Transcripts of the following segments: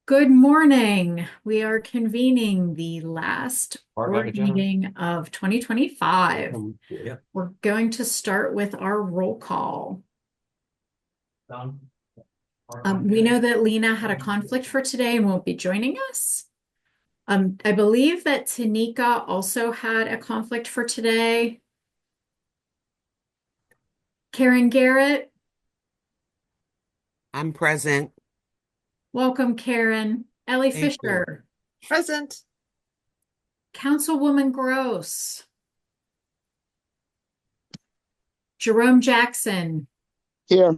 Good morning. We are convening the last Or back board at Jenna. meeting of 2025. Yeah. We're going to start with our roll call. Done. We know that Lena had a conflict for today and won't be joining us. I believe that Tanika also had a conflict for today. Karen Garrett, I'm present. welcome, Karen. Ellie Thank you. Fisher, Present. Councilwoman Gross, Jerome Jackson. Here.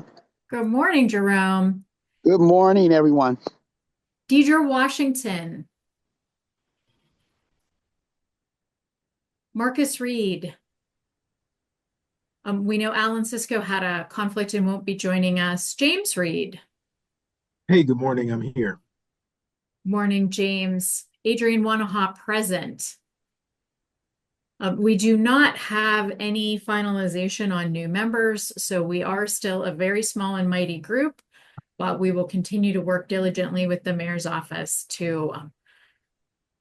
Good morning, Jerome. Good morning, everyone. Deidre Washington, Marcus Reed. We know Alan Cisco had a conflict and won't be joining us. James Reed. Hey, good morning. I'm here. Morning, James. Adrian Wanaha present. We do not have any finalization on new members, so we are still a very small and mighty group, but we will continue to work diligently with the mayor's office to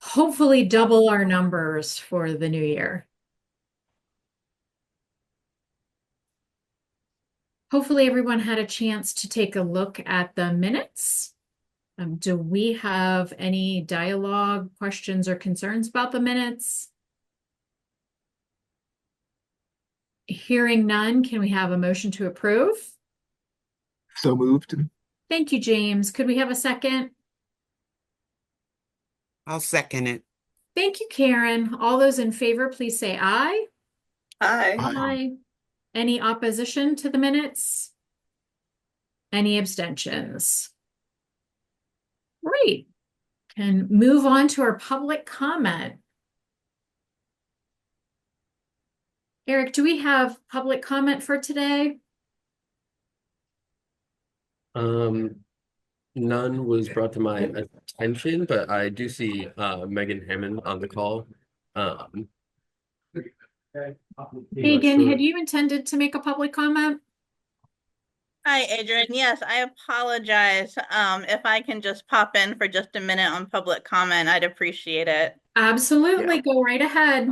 hopefully double our numbers for the new year. Hopefully everyone had a chance to take a look at the minutes. Do we have any dialogue, questions, or concerns about the minutes? Hearing none, can we have a motion to approve? So moved. Thank you, James. Could we have a second? I'll second it. Thank you, Karen. All those in favor, please say aye. Aye. Aye. Any opposition to the minutes? Any abstentions? Great. Can move on to our public comment. Eric, do we have public comment for today? None was brought to my attention, but I do see Megan Hammond on the call. Megan, Sure. had you intended to make a public comment? Hi, Adrian. Yes, I apologize. If I can just pop in for just a minute on public comment, I'd appreciate it. Absolutely. Go right ahead.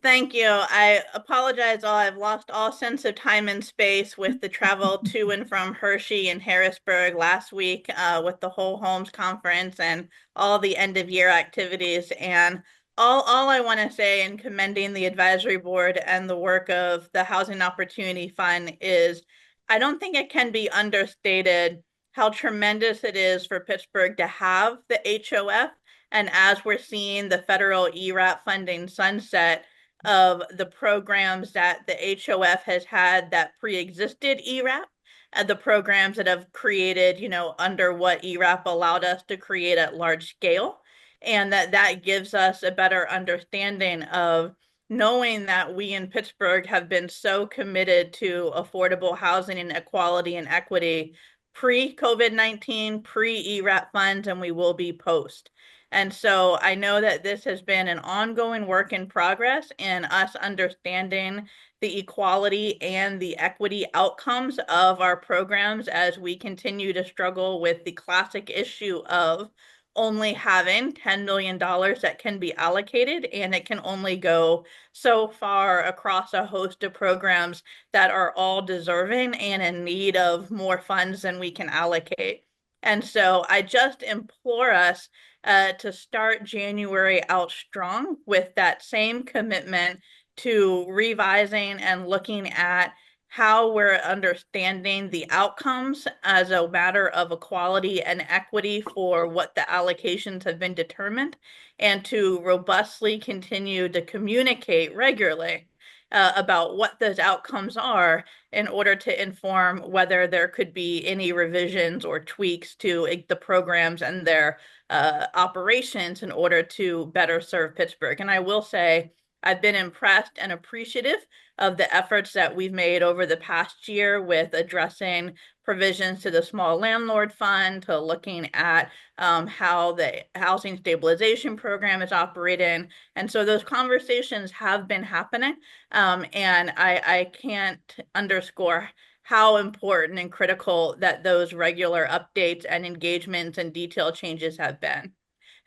Thank you. I apologize. I've lost all sense of time and space with the travel to and from Hershey and Harrisburg last week, with the Whole Homes Conference and all the end of year activities. And all I want to say in commending the advisory board and the work of the Housing Opportunity Fund is I don't think it can be understated how tremendous it is for Pittsburgh to have the HOF. And as we're seeing the federal ERAP funding sunset of the programs that the HOF has had that pre-existed ERAP, and the programs that have created, under what ERAP allowed us to create at large scale, and that gives us a better understanding of knowing that we in Pittsburgh have been so committed to affordable housing and equality and equity pre-COVID-19, pre-ERAP funds, and we will be post. And so I know that this has been an ongoing work in progress in us understanding the equality and the equity outcomes of our programs as we continue to struggle with the classic issue of only having $10 million that can be allocated, and it can only go so far across a host of programs that are all deserving and in need of more funds than we can allocate. And so I just implore us to start January out strong with that same commitment to revising and looking at how we're understanding the outcomes as a matter of equality and equity for what the allocations have been determined, and to robustly continue to communicate regularly about what those outcomes are in order to inform whether there could be any revisions or tweaks to the programs and their operations in order to better serve Pittsburgh. And I will say, I've been impressed and appreciative of the efforts that we've made over the past year with addressing provisions to the small landlord fund, to looking at how the housing stabilization program is operating. And so those conversations have been happening. And I can't underscore how important and critical that those regular updates and engagements and detail changes have been.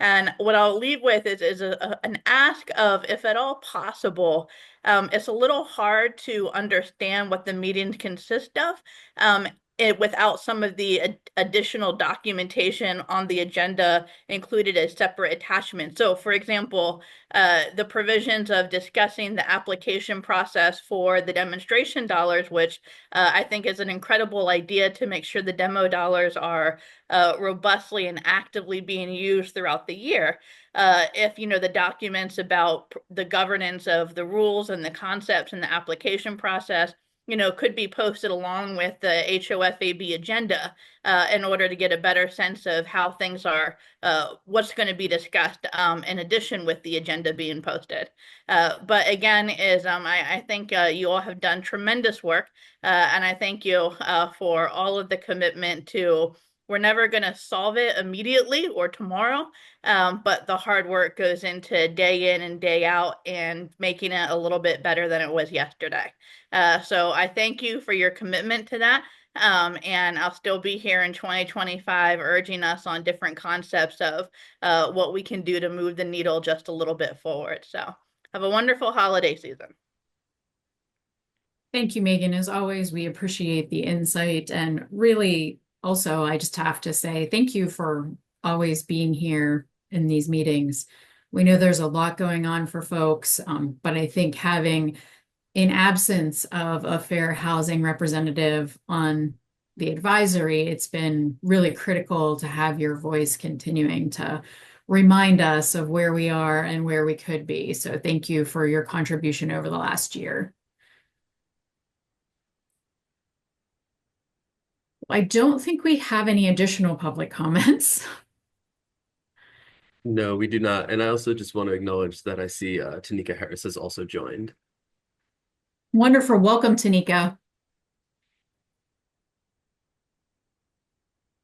And what I'll leave with is an ask of, if at all possible, it's a little hard to understand what the meetings consist of without some of the additional documentation on the agenda included as separate attachments. So, for example, the provisions of discussing the application process for the demonstration dollars, which I think is an incredible idea to make sure the demo dollars are robustly and actively being used throughout the year. If the documents about the governance of the rules and the concepts and the application process could be posted along with the HOFAB agenda in order to get a better sense of how things are, what's going to be discussed in addition with the agenda being posted. But again, I think you all have done tremendous work, and I thank you for all of the commitment to. We're never going to solve it immediately or tomorrow, but the hard work goes into day in and day out and making it a little bit better than it was yesterday. So I thank you for your commitment to that. And I'll still be here in 2025 urging us on different concepts of what we can do to move the needle just a little bit forward. So have a wonderful holiday season. Thank you, Megan. As always, we appreciate the insight, and really also, I just have to say thank you for always being here in these meetings. We know there's a lot going on for folks, but I think having, in absence of a fair housing representative on the advisory, it's been really critical to have your voice continuing to remind us of where we are and where we could be. So thank you for your contribution over the last year. I don't think we have any additional public comments. No, we do not. And I also just want to acknowledge that I see Tanika Harris has also joined. Wonderful. Welcome, Tanika.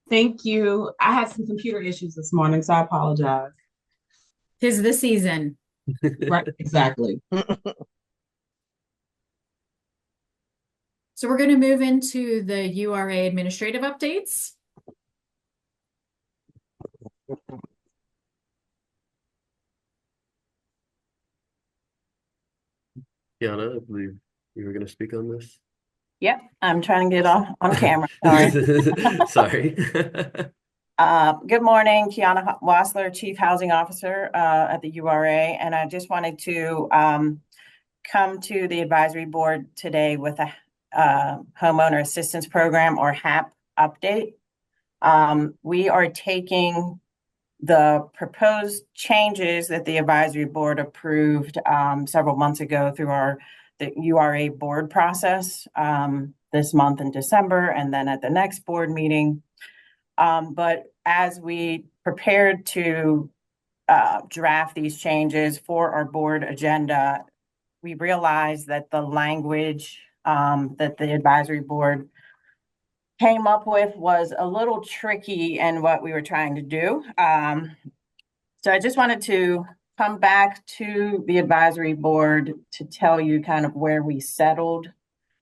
Thank you. I had some computer issues this morning, so I apologize. 'Tis the season. Right, exactly. So we're going to move into the URA administrative updates. Kiana, I believe you were going to speak on this. Yep, I'm trying to get on camera. Sorry. Sorry. Good morning, Kiana Wassler, Chief Housing Officer at the URA, and I just wanted to come to the advisory board today with a homeowner assistance program, or HAP, update. We are taking the proposed changes that the advisory board approved several months ago through the URA board process this month in December, and then at the next board meeting. But as we prepared to draft these changes for our board agenda, we realized that the language that the advisory board came up with was a little tricky in what we were trying to do. So I just wanted to come back to the advisory board to tell you kind of where we settled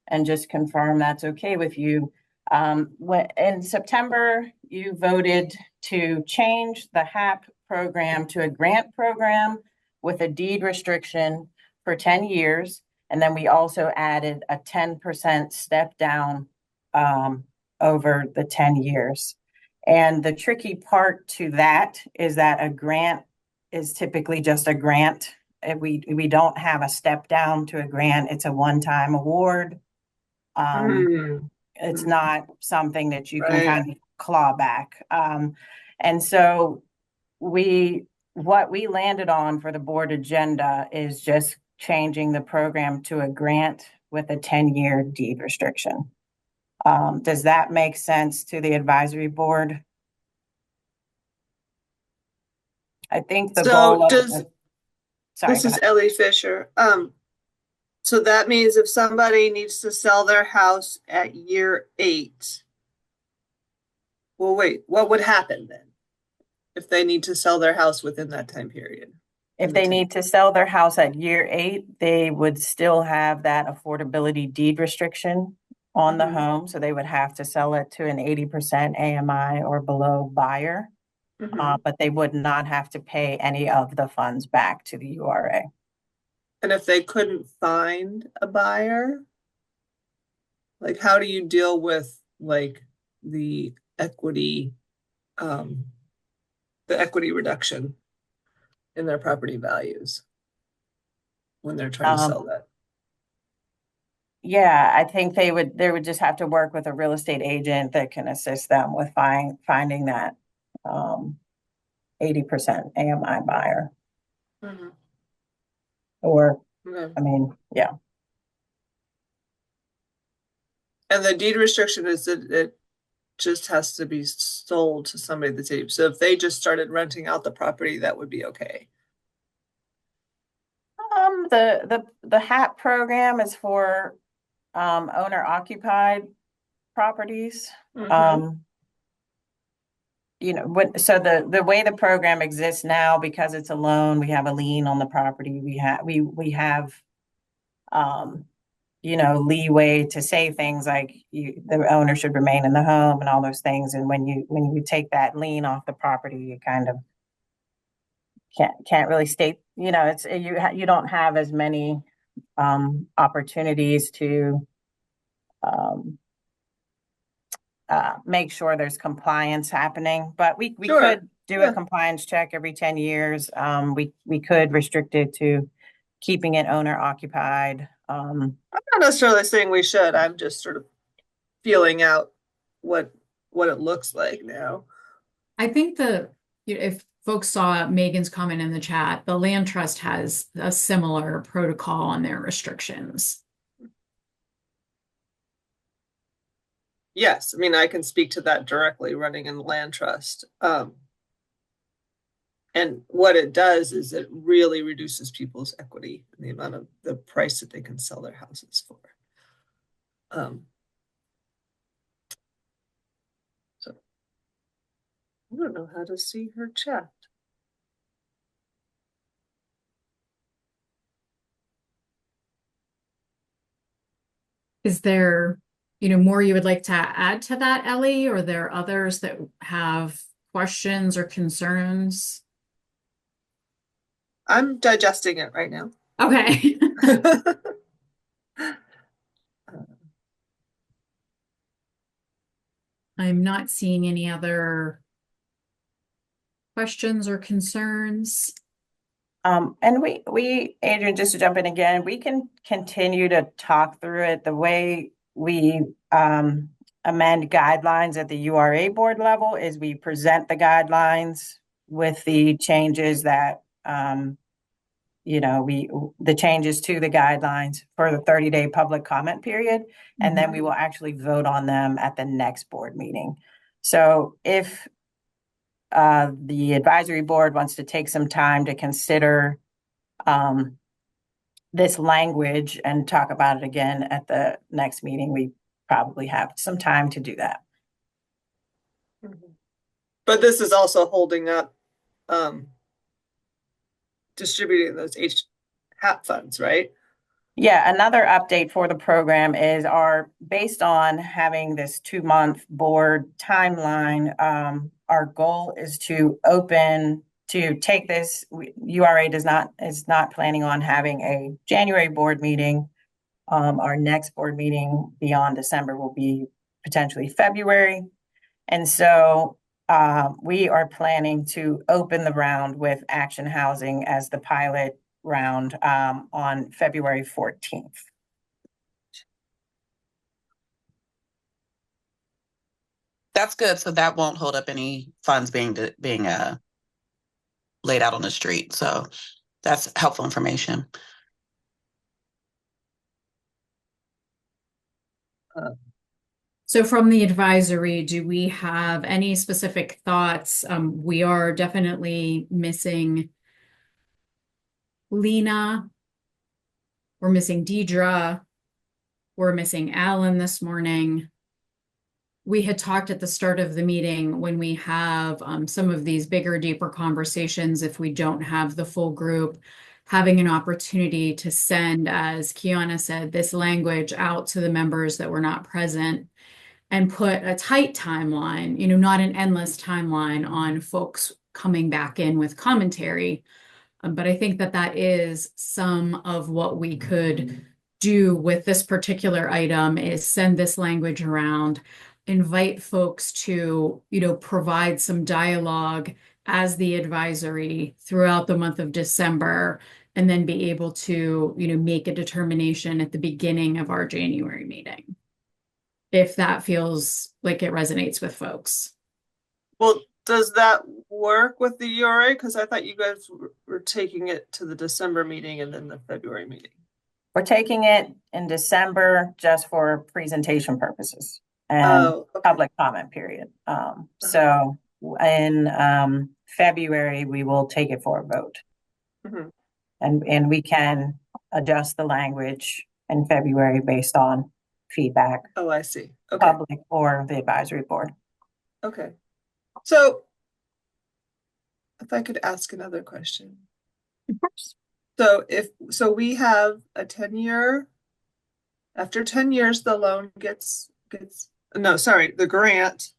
and just confirm that's okay with you. In September, you voted to change the HAP program to a grant program with a deed restriction for 10 years. And then we also added a 10% step down over the 10 years. And the tricky part to that is that a grant is typically just a grant. We don't have a step down to a grant. It's a one-time award. It's not something that you can kind of claw back. And so what we landed on for the board agenda is just changing the program to a grant with a 10-year deed restriction. Does that make sense to the advisory board? I think the goal this is Ellie Fisher. So that means if somebody needs to sell their house at year 8, well, wait, what would happen then if they need to sell their house within that time period? If they need to sell their house at year 8, they would still have that affordability deed restriction on the Mhm. home, so they would have to sell it to an 80% AMI or below buyer. Mhm. But they would not have to pay any of the funds back to the URA. And if they couldn't find a buyer, like how do you deal with like the equity, um, the equity reduction in their property values when they're trying to sell that? Yeah, I think they would just have to work with a real estate agent that can assist them with finding that 80% AMI buyer. Mhm. Or, Okay. I mean, yeah. And the deed restriction is that it just has to be sold to somebody that's able. So if they just started renting out the property, that would be okay. The HAP program is for owner occupied properties. Mhm. You know, so the way the program exists now, because it's a loan, we have a lien on the property. We have you know, leeway to say things like the owner should remain in the home and all those things. And when you take that lien off the property, you kind of can't really state, you know, it's you don't have as many opportunities to um, make sure there's compliance happening. But we Sure. could do Yeah. a compliance check every 10 years. We could restrict it to keeping it owner occupied. I'm not necessarily saying we should. I'm just sort of feeling out what it looks like now. I think if folks saw Megan's comment in the chat, the land trust has a similar protocol on their restrictions. Yes, I mean, I can speak to that directly running in the land trust. And what it does is it really reduces people's equity and the amount of the price that they can sell their houses for. So I don't know how to see her chat. Is there, more you would like to add to that, Ellie, or are there others that have questions or concerns? I'm digesting it right now. Okay. I'm not seeing any other questions or concerns. And Adrian, just to jump in again, we can continue to talk through it the way we amend guidelines at the URA board level is we present the guidelines with the changes that the changes to the guidelines for the 30-day public comment period, and then we will actually vote on them at the next board meeting. So if the advisory board wants to take some time to consider this language and talk about it again at the next meeting, we probably have some time to do that. But this is also holding up distributing those HAP funds, right? Yeah, another update for the program is based on having this 2-month board timeline, our goal is to take this. URA is not planning on having a January board meeting. Our next board meeting beyond December will be potentially February. And so we are planning to open the round with Action Housing as the pilot round on February 14th. That's good. So that won't hold up any funds being laid out on the street. So that's helpful information. So from the advisory, do we have any specific thoughts? We are definitely missing Lena. We're missing Deidre. We're missing Alan this morning. We had talked at the start of the meeting when we have some of these bigger, deeper conversations, if we don't have the full group, having an opportunity to send, as Kiana said, this language out to the members that were not present and put a tight timeline, not an endless timeline on folks coming back in with commentary. But I think that that is some of what we could do with this particular item is send this language around, invite folks to, provide some dialogue as the advisory throughout the month of December, and then be able to, make a determination at the beginning of our January meeting, if that feels like it resonates with folks. Well, does that work with the URA? Because I thought you guys were taking it to the December meeting and then the February meeting. We're taking it in December just for presentation purposes and public comment period. So in February, we will take it for a vote. Mhm. And we can adjust the language in February based on feedback, Oh, I see. Okay. public or the advisory board. Okay. So if I could ask another question. Of course. So we have a 10-year, after 10 years, the loan the grant,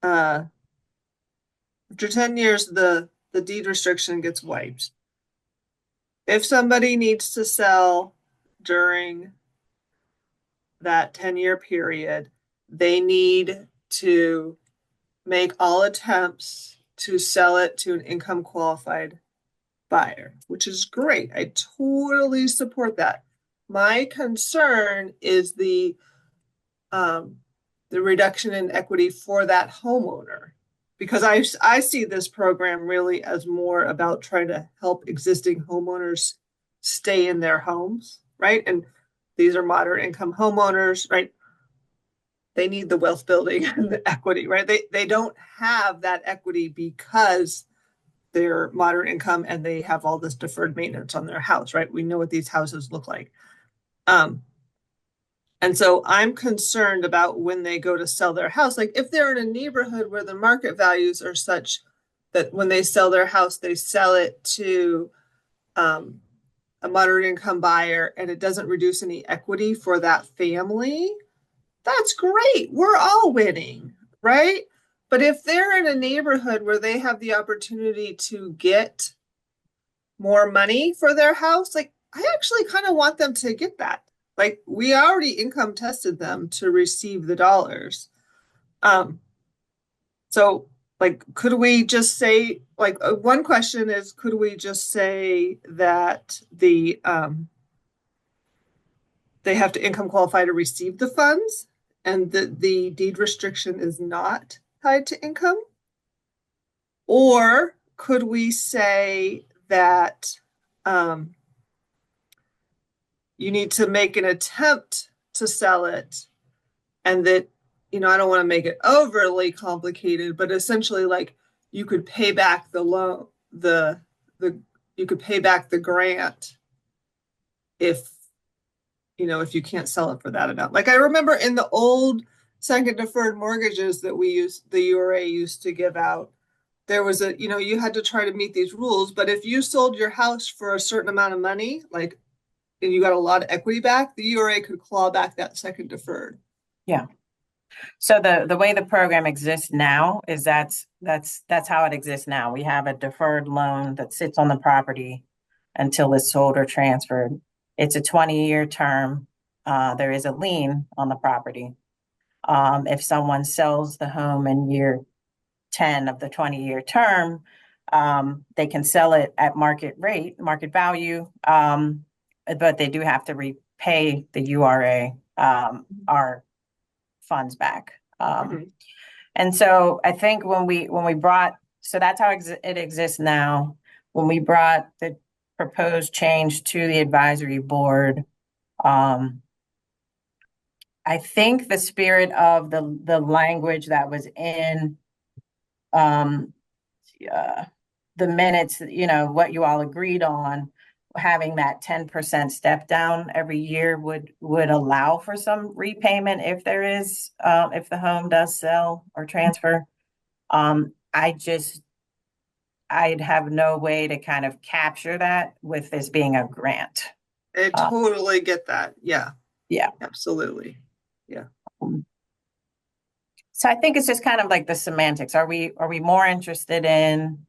after 10 years, the deed restriction gets wiped. If somebody needs to sell during that 10-year period, they need to make all attempts to sell it to an income qualified buyer, which is great. I totally support that. My concern is the reduction in equity for that homeowner, because I see this program really as more about trying to help existing homeowners stay in their homes, right? And these are moderate income homeowners, right? They need the wealth building and the equity, right? They don't have that equity because they're moderate income and they have all this deferred maintenance on their house, right? We know what these houses look like. And so I'm concerned about when they go to sell their house, like if they're in a neighborhood where the market values are such that when they sell their house, they sell it to a moderate income buyer and it doesn't reduce any equity for that family, that's great. We're all winning, right? But if they're in a neighborhood where they have the opportunity to get more money for their house, like I actually kind of want them to get that. Like we already income tested them to receive the dollars. So like, could we just say, like, one question is, could we just say that they have to income qualify to receive the funds and that the deed restriction is not tied to income? Or could we say that you need to make an attempt to sell it, and that, I don't want to make it overly complicated, but essentially like you could pay back the loan, you could pay back the grant if you can't sell it for that amount. Like I remember in the old second deferred mortgages that the URA used to give out, there was you had to try to meet these rules, but if you sold your house for a certain amount of money, like, and you got a lot of equity back, the URA could claw back that second deferred. Yeah. So the way the program exists now is that's how it exists now. We have a deferred loan that sits on the property until it's sold or transferred. It's a 20-year term. There is a lien on the property. If someone sells the home in year 10 of the 20-year term, they can sell it at market rate, market value, but they do have to repay the URA our funds back. And so I think when we brought, so that's how it exists now. When we brought the proposed change to the advisory board, I think the spirit of the language that was in the minutes, what you all agreed on, having that 10% step down every year would allow for some repayment if there is, if the home does sell or transfer. I just I'd have no way to kind of capture that with this being a grant. I totally get that. Yeah. Yeah. Absolutely. Yeah. So I think it's just kind of like the semantics. Are we more interested in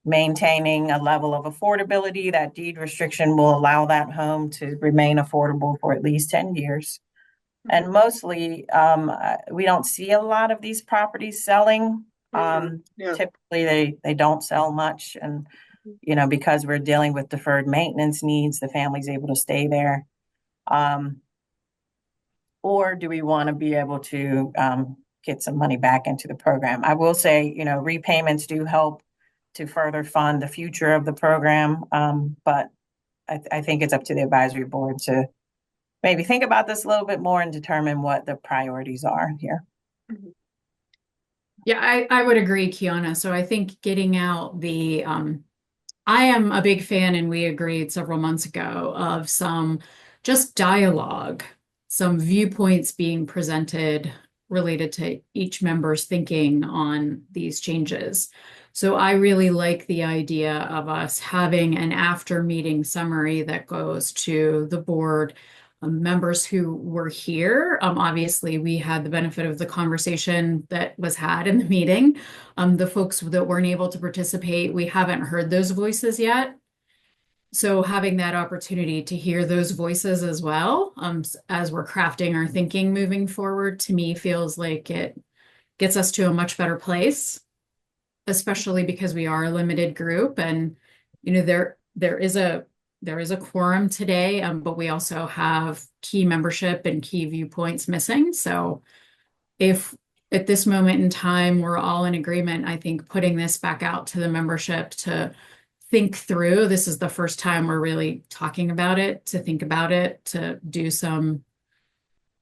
maintaining a level of affordability? That deed restriction will allow that home to remain affordable for at least 10 years. And mostly, we don't see a lot of these properties selling. Yeah. Typically, they don't sell much. And, you know, because we're dealing with deferred maintenance needs, the family's able to stay there. Or do we want to be able to get some money back into the program? I will say, you know, repayments do help to further fund the future of the program. But I think it's up to the advisory board to maybe think about this a little bit more and determine what the priorities are here. Yeah, I would agree, Kiana. So I think getting out the, I am a big fan, and we agreed several months ago, of some just dialogue, some viewpoints being presented related to each member's thinking on these changes. So I really like the idea of us having an after meeting summary that goes to the board. Members who were here, obviously we had the benefit of the conversation that was had in the meeting. The folks that weren't able to participate, we haven't heard those voices yet. So having that opportunity to hear those voices as well, as we're crafting our thinking moving forward, to me feels like it gets us to a much better place, especially because we are a limited group. And, you know, there is a quorum today, but we also have key membership and key viewpoints missing. So if at this moment in time we're all in agreement, I think putting this back out to the membership to think through, this is the first time we're really talking about it, to think about it, to do some,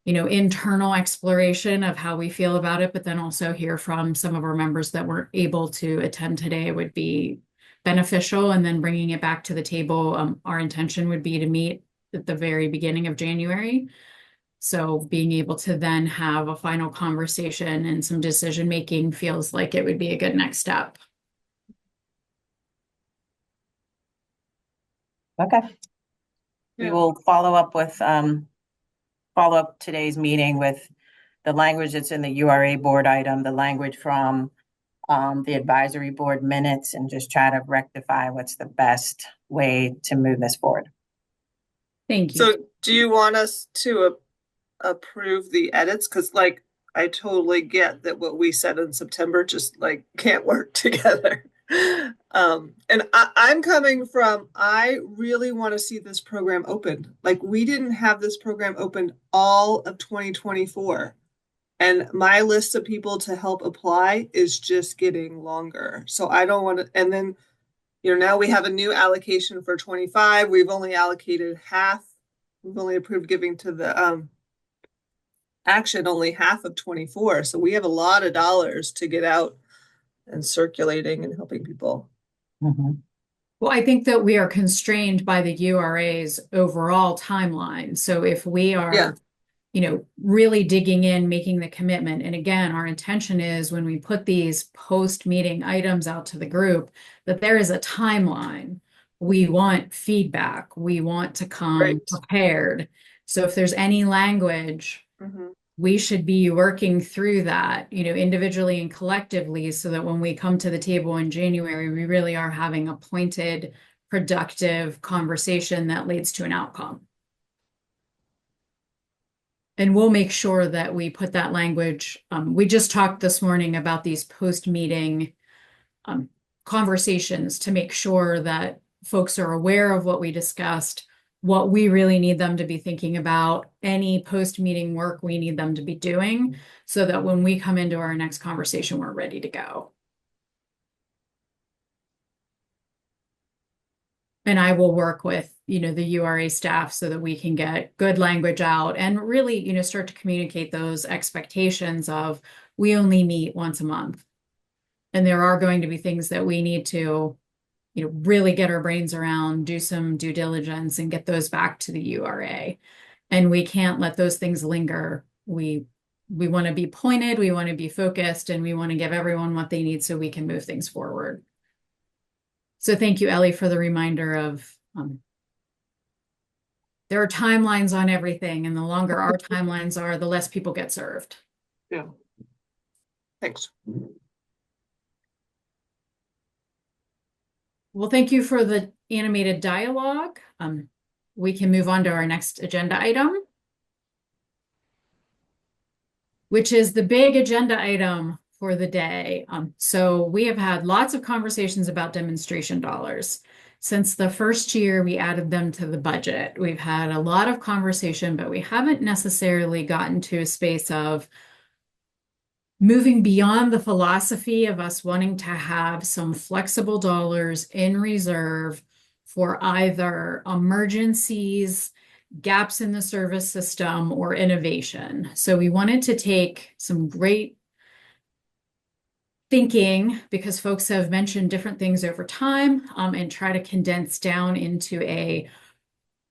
you know, internal exploration of how we feel about it, but then also hear from some of our members that weren't able to attend today would be beneficial. And then bringing it back to the table, our intention would be to meet at the very beginning of January. So being able to then have a final conversation and some decision making feels like it would be a good next step. Okay. Yeah. We will follow up today's meeting with the language that's in the URA board item, the language from the advisory board minutes, and just try to rectify what's the best way to move this forward. Thank you. So do you want us to approve the edits? Because like, I totally get that what we said in September just like can't work together. And I'm coming from, I really want to see this program opened. Like, we didn't have this program opened all of 2024. And my list of people to help apply is just getting longer. So I don't want to, and then, you know, now we have a new allocation for 25. We've only allocated half. We've only approved giving to the action only half of 24. So we have a lot of dollars to get out and circulating and helping people. Mm-hmm. Well, I think that we are constrained by the URA's overall timeline. So if we are, you know, really digging in, making the commitment, and again, our intention is when we put these post-meeting items out to the group, that there is a timeline. We want feedback. We want to come prepared. So if there's any language, we should be working through that, you know, individually and collectively, so that when we come to the table in January, we really are having a pointed, productive conversation that leads to an outcome. And we'll make sure that we put that language. We just talked this morning about these post-meeting conversations to make sure that folks are aware of what we discussed, what we really need them to be thinking about, any post-meeting work we need them to be doing, so that when we come into our next conversation, we're ready to go. And I will work with, you know, the URA staff so that we can get good language out and really, you know, start to communicate those expectations of, we only meet once a month. And there are going to be things that we need to, you know, really get our brains around, do some due diligence and get those back to the URA. And we can't let those things linger. We want to be pointed, we want to be focused, and we want to give everyone what they need so we can move things forward. So thank you, Ellie, for the reminder of there are timelines on everything, and the longer our timelines are, the less people get served. Yeah. Thanks. Well, thank you for the animated dialogue. We can move on to our next agenda item, which is the big agenda item for the day. So we have had lots of conversations about demonstration dollars. Since the first year we added them to the budget, we've had a lot of conversation, but we haven't necessarily gotten to a space of moving beyond the philosophy of us wanting to have some flexible dollars in reserve for either emergencies, gaps in the service system, or innovation. So we wanted to take some great thinking, because folks have mentioned different things over time, and try to condense down into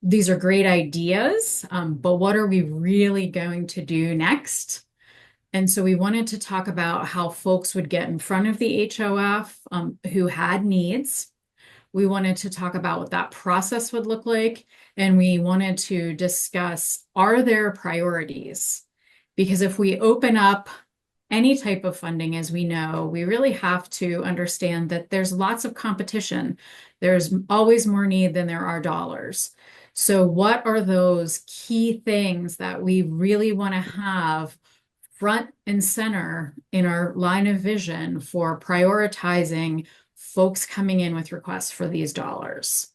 these are great ideas, but what are we really going to do next? And so we wanted to talk about how folks would get in front of the HOF who had needs. We wanted to talk about what that process would look like. And we wanted to discuss, are there priorities? Because if we open up any type of funding, as we know, we really have to understand that there's lots of competition. There's always more need than there are dollars. So what are those key things that we really want to have front and center in our line of vision for prioritizing folks coming in with requests for these dollars?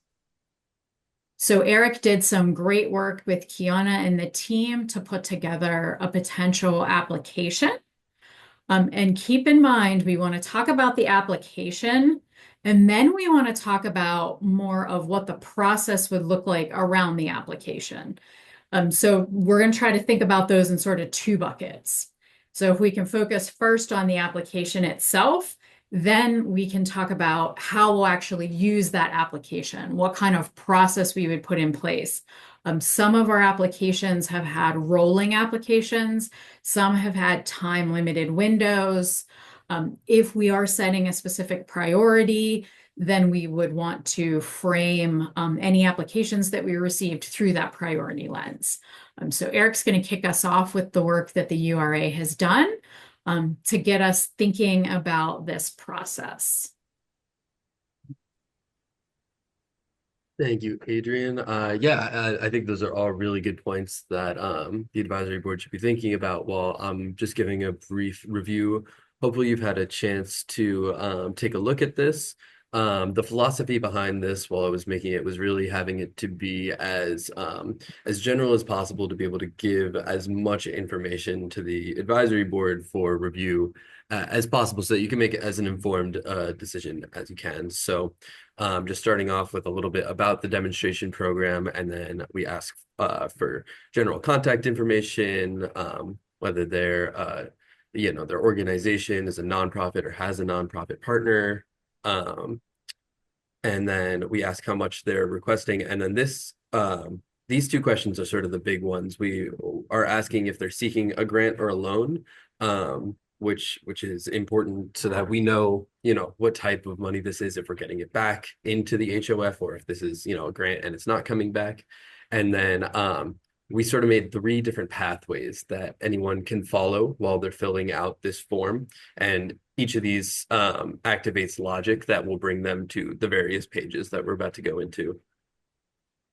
So Eric did some great work with Kiana and the team to put together a potential application. And keep in mind, we want to talk about the application, and then we want to talk about more of what the process would look like around the application. So we're going to try to think about those in sort of two buckets. So if we can focus first on the application itself, then we can talk about how we'll actually use that application, what kind of process we would put in place. Some of our applications have had rolling applications. Some have had time-limited windows. If we are setting a specific priority, then we would want to frame any applications that we received through that priority lens. So Eric's going to kick us off with the work that the URA has done to get us thinking about this process. Thank you, Adrian. I think those are all really good points that the advisory board should be thinking about. While I'm just giving a brief review, hopefully you've had a chance to take a look at this. The philosophy behind this, while I was making it, was really having it to be as general as possible, to be able to give as much information to the advisory board for review as possible, so that you can make it as an informed decision as you can. So just starting off with a little bit about the demonstration program, and then we ask for general contact information, whether their organization is a nonprofit or has a nonprofit partner. And then we ask how much they're requesting. And then these two questions are sort of the big ones. We are asking if they're seeking a grant or a loan, which is important so that we know, what type of money this is, if we're getting it back into the HOF, or if this is, a grant and it's not coming back. And then we sort of made 3 different pathways that anyone can follow while they're filling out this form. And each of these activates logic that will bring them to the various pages that we're about to go into.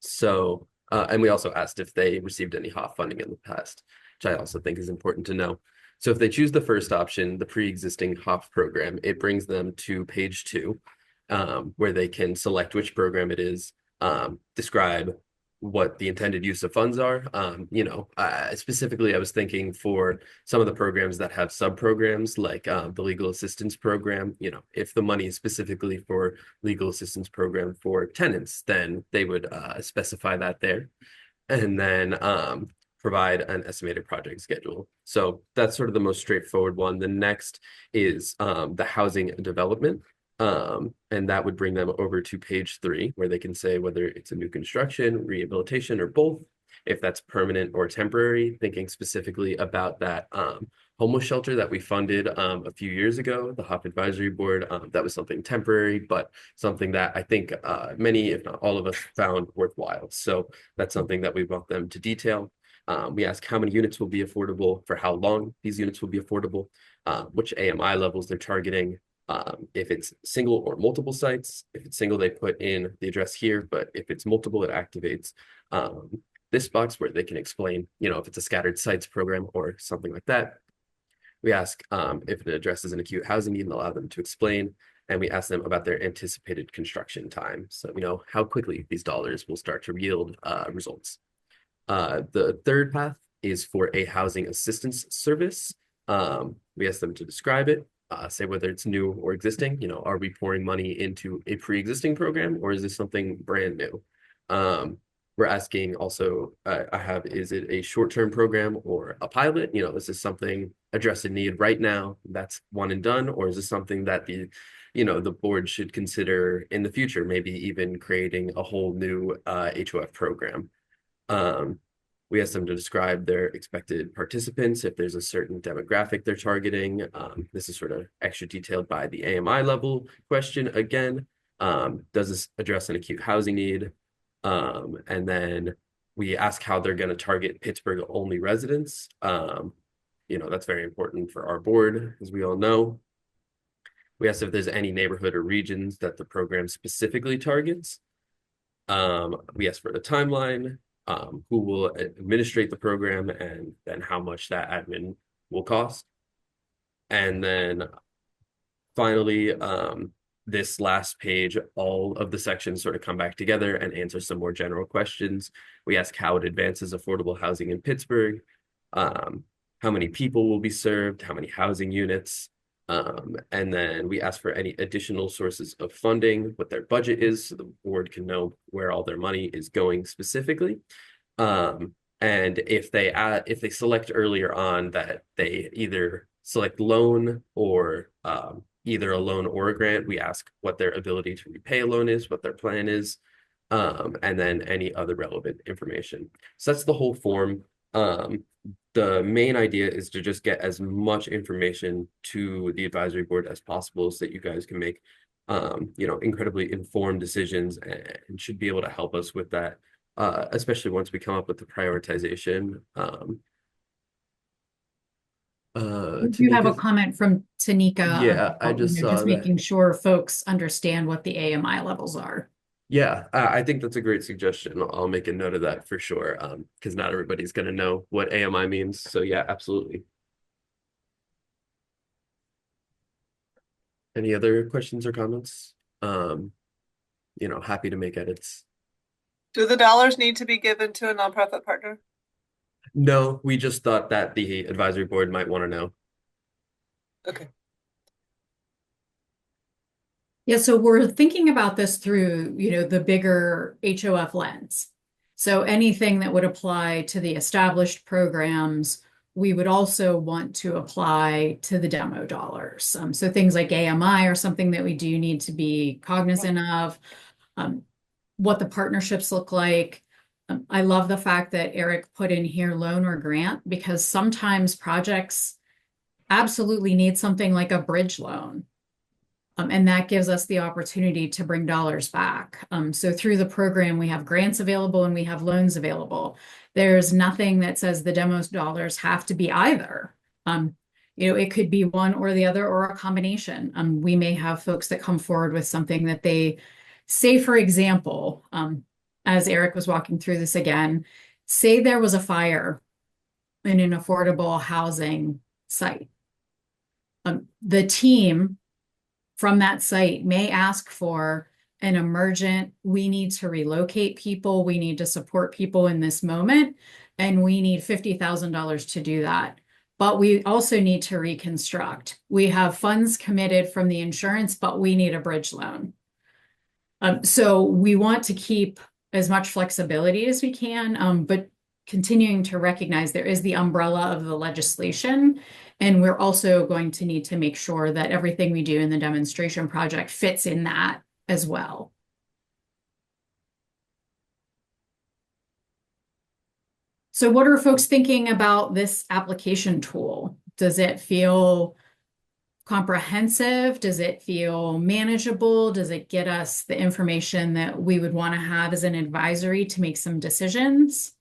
So, and we also asked if they received any HOF funding in the past, which I also think is important to know. So if they choose the first option, the pre-existing HOF program, it brings them to page 2, where they can select which program it is, describe what the intended use of funds are. Specifically, I was thinking for some of the programs that have sub-programs, like the legal assistance program, if the money is specifically for legal assistance program for tenants, then they would specify that there. And then provide an estimated project schedule. So that's sort of the most straightforward one. The next is the housing development. And that would bring them over to page 3, where they can say whether it's a new construction, rehabilitation, or both, if that's permanent or temporary, thinking specifically about that homeless shelter that we funded a few years ago, the HOP Advisory Board. That was something temporary, but something that I think many, if not all of us, found worthwhile. So that's something that we want them to detail. We ask how many units will be affordable, for how long these units will be affordable, which AMI levels they're targeting, if it's single or multiple sites. If it's single, they put in the address here, but if it's multiple, it activates this box where they can explain, if it's a scattered sites program or something like that. We ask if it addresses an acute housing need and allow them to explain. And we ask them about their anticipated construction time. So we know how quickly these dollars will start to yield results. The third path is for a housing assistance service. We ask them to describe it, say whether it's new or existing. Are we pouring money into a pre-existing program, or is this something brand new? We're asking also, is it a short-term program or a pilot? Is this something address a need right now that's one and done, or is this something that the board should consider in the future, maybe even creating a whole new HOF program? We asked them to describe their expected participants, if there's a certain demographic they're targeting. This is sort of extra detailed by the AMI level question again. Does this address an acute housing need? And then we ask how they're going to target Pittsburgh only residents. That's very important for our board, as we all know. We asked if there's any neighborhood or regions that the program specifically targets. We asked for the timeline, who will administrate the program, and then how much that admin will cost. And then finally, this last page, all of the sections sort of come back together and answer some more general questions. We ask how it advances affordable housing in Pittsburgh, how many people will be served, how many housing units, and then we ask for any additional sources of funding, what their budget is, so the board can know where all their money is going specifically. And if they select earlier on that they either select loan or either a loan or a grant, we ask what their ability to repay a loan is, what their plan is, and then any other relevant information. So that's the whole form. The main idea is to just get as much information to the advisory board as possible so that you guys can make incredibly informed decisions, and should be able to help us with that, especially once we come up with the prioritization. You have a comment from Tanika. Yeah, I just saw just that. making sure folks understand what the AMI levels are. Yeah, I think that's a great suggestion. I'll make a note of that for sure, because not everybody's going to know what AMI means. So yeah, absolutely. Any other questions or comments? Happy to make edits. Do the dollars need to be given to a nonprofit partner? No, we just thought that the advisory board might want to know. Okay. Yeah, so we're thinking about this through, the bigger HOF lens. So anything that would apply to the established programs, we would also want to apply to the demo dollars. So things like AMI are something that we do need to be cognizant of, what the partnerships look like. I love the fact that Eric put in here loan or grant, because sometimes projects absolutely need something like a bridge loan. And that gives us the opportunity to bring dollars back. So through the program, we have grants available and we have loans available. There's nothing that says the demo dollars have to be either. It could be one or the other, or a combination. We may have folks that come forward with something that they say, for example, as Eric was walking through this again, say there was a fire in an affordable housing site. The team from that site may ask for an emergent, we need to relocate people, we need to support people in this moment, and we need $50,000 to do that. But we also need to reconstruct. We have funds committed from the insurance, but we need a bridge loan. So we want to keep as much flexibility as we can, but continuing to recognize there is the umbrella of the legislation. And we're also going to need to make sure that everything we do in the demonstration project fits in that as well. So what are folks thinking about this application tool? Does it feel comprehensive? Does it feel manageable? Does it get us the information that we would want to have as an advisory to make some decisions?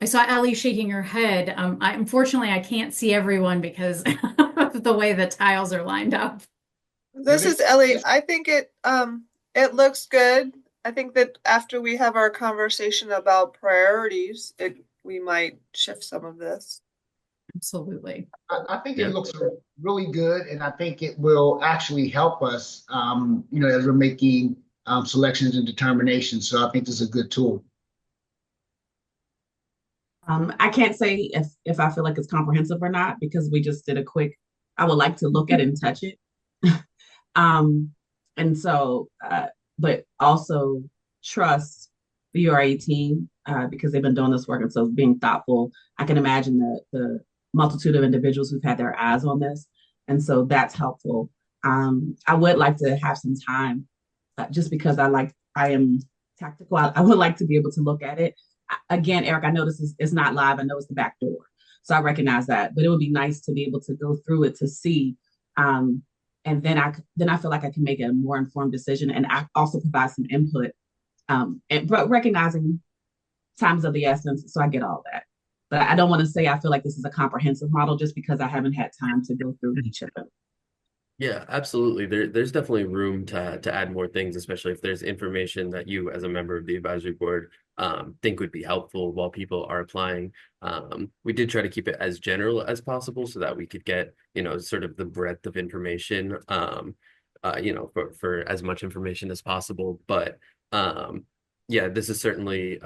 I saw Ellie shaking her head. Unfortunately, I can't see everyone because of the way the tiles are lined up. This is Ellie. I think it looks good. I think that after we have our conversation about priorities, we might shift some of this. Absolutely. I think it looks really good, and I think it will actually help us, as we're making selections and determinations. So I think this is a good tool. I can't say if I feel like it's comprehensive or not because we just did a quick. I would like to look at it and touch it, and so, but also trust the URA team because they've been doing this work, and so being thoughtful. I can imagine the multitude of individuals who've had their eyes on this, and so that's helpful. I would like to have some time, just because I am tactical. I would like to be able to look at it. Again, Eric, I know this is not live. I know it's the back door. So I recognize that. But it would be nice to be able to go through it to see. And then I feel like I can make a more informed decision and I also provide some input. But recognizing times of the essence. So I get all that. But I don't want to say I feel like this is a comprehensive model just because I haven't had time to go through each of them. Yeah, absolutely. There's definitely room to add more things, especially if there's information that you as a member of the advisory board think would be helpful while people are applying. We did try to keep it as general as possible so that we could get, sort of the breadth of information, for as much information as possible. But yeah, this is certainly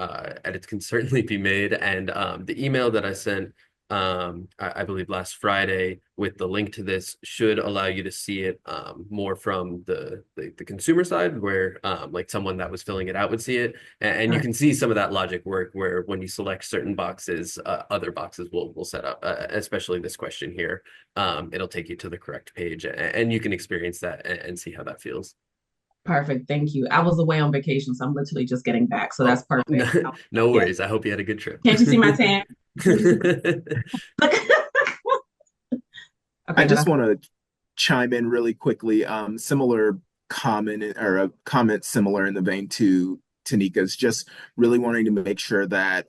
edits can certainly be made. And the email that I sent I believe last Friday with the link to this should allow you to see it more from the consumer side where like someone that was filling it out would see it. And you can see some of that logic work where when you select certain boxes, other boxes will set up, especially this question here. It'll take you to the correct page and you can experience that and see how that feels. Perfect. Thank you. I was away on vacation, so I'm literally just getting back. So that's perfect. No worries. I hope you had a good trip. Can't you see my tan? I just want to chime in really quickly. Similar comment or a comment similar in the vein to Tanika's, just really wanting to make sure that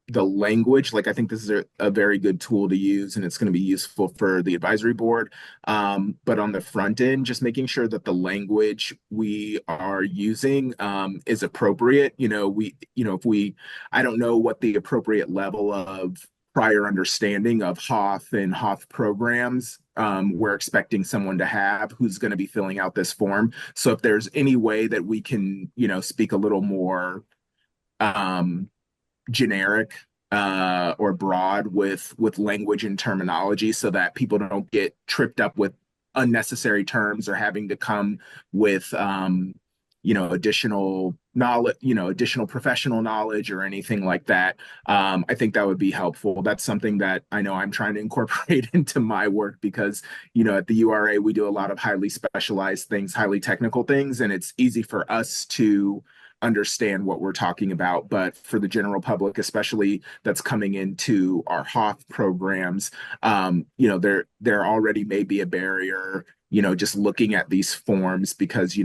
the language, like I think this is a very good tool to use and it's going to be useful for the advisory board. But on the front end, just making sure that the language we are using is appropriate. I don't know what the appropriate level of prior understanding of Hoth and Hoth programs we're expecting someone to have who's going to be filling out this form. So if there's any way that we can, speak a little more generic or broad with language and terminology so that people don't get tripped up with unnecessary terms or having to come with additional knowledge, additional professional knowledge or anything like that. I think that would be helpful. That's something that I know I'm trying to incorporate into my work because, at the URA, we do a lot of highly specialized things, highly technical things, and it's easy for us to understand what we're talking about. But for the general public, especially that's coming into our Hoth programs, there already may be a barrier, just looking at these forms because,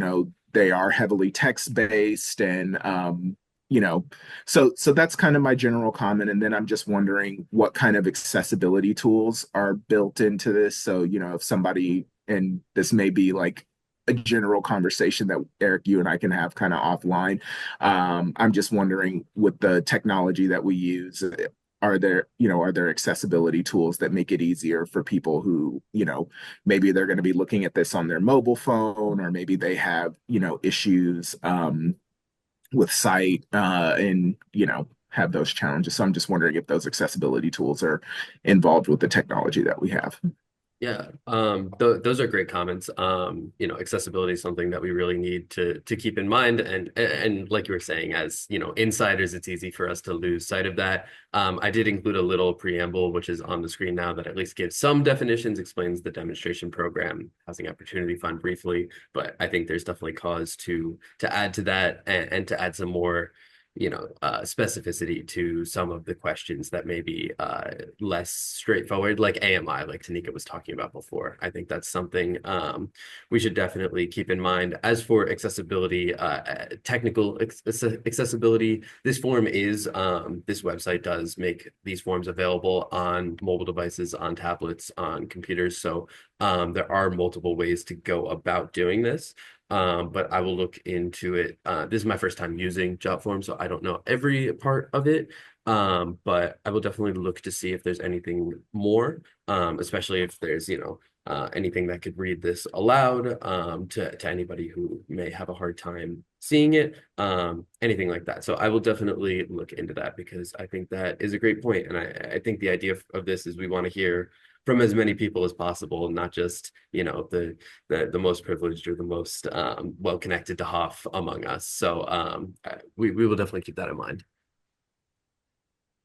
they are heavily text-based and, so that's kind of my general comment. And then I'm just wondering what kind of accessibility tools are built into this. So, if somebody, and this may be like a general conversation that Eric, you and I can have kind of offline. I'm just wondering with the technology that we use, are there accessibility tools that make it easier for people who, maybe they're going to be looking at this on their mobile phone, or maybe they have, issues with sight and, have those challenges. So I'm just wondering if those accessibility tools are involved with the technology that we have. Yeah, those are great comments. Accessibility is something that we really need to keep in mind. And like you were saying, as insiders, it's easy for us to lose sight of that. I did include a little preamble, which is on the screen now, that at least gives some definitions, explains the demonstration program, Housing Opportunity Fund briefly. But I think there's definitely cause to add to that and to add some more specificity to some of the questions that may be less straightforward, like AMI, like Tanika was talking about before. I think that's something we should definitely keep in mind. As for accessibility, technical accessibility, this website does make these forms available on mobile devices, on tablets, on computers. So there are multiple ways to go about doing this. But I will look into it. This is my first time using JotForm, so I don't know every part of it. But I will definitely look to see if there's anything more, especially if there's, anything that could read this aloud to anybody who may have a hard time seeing it, anything like that. So I will definitely look into that because I think that is a great point. And I think the idea of this is we want to hear from as many people as possible, not just, the most privileged or the most well connected to Hoff among us. So we will definitely keep that in mind.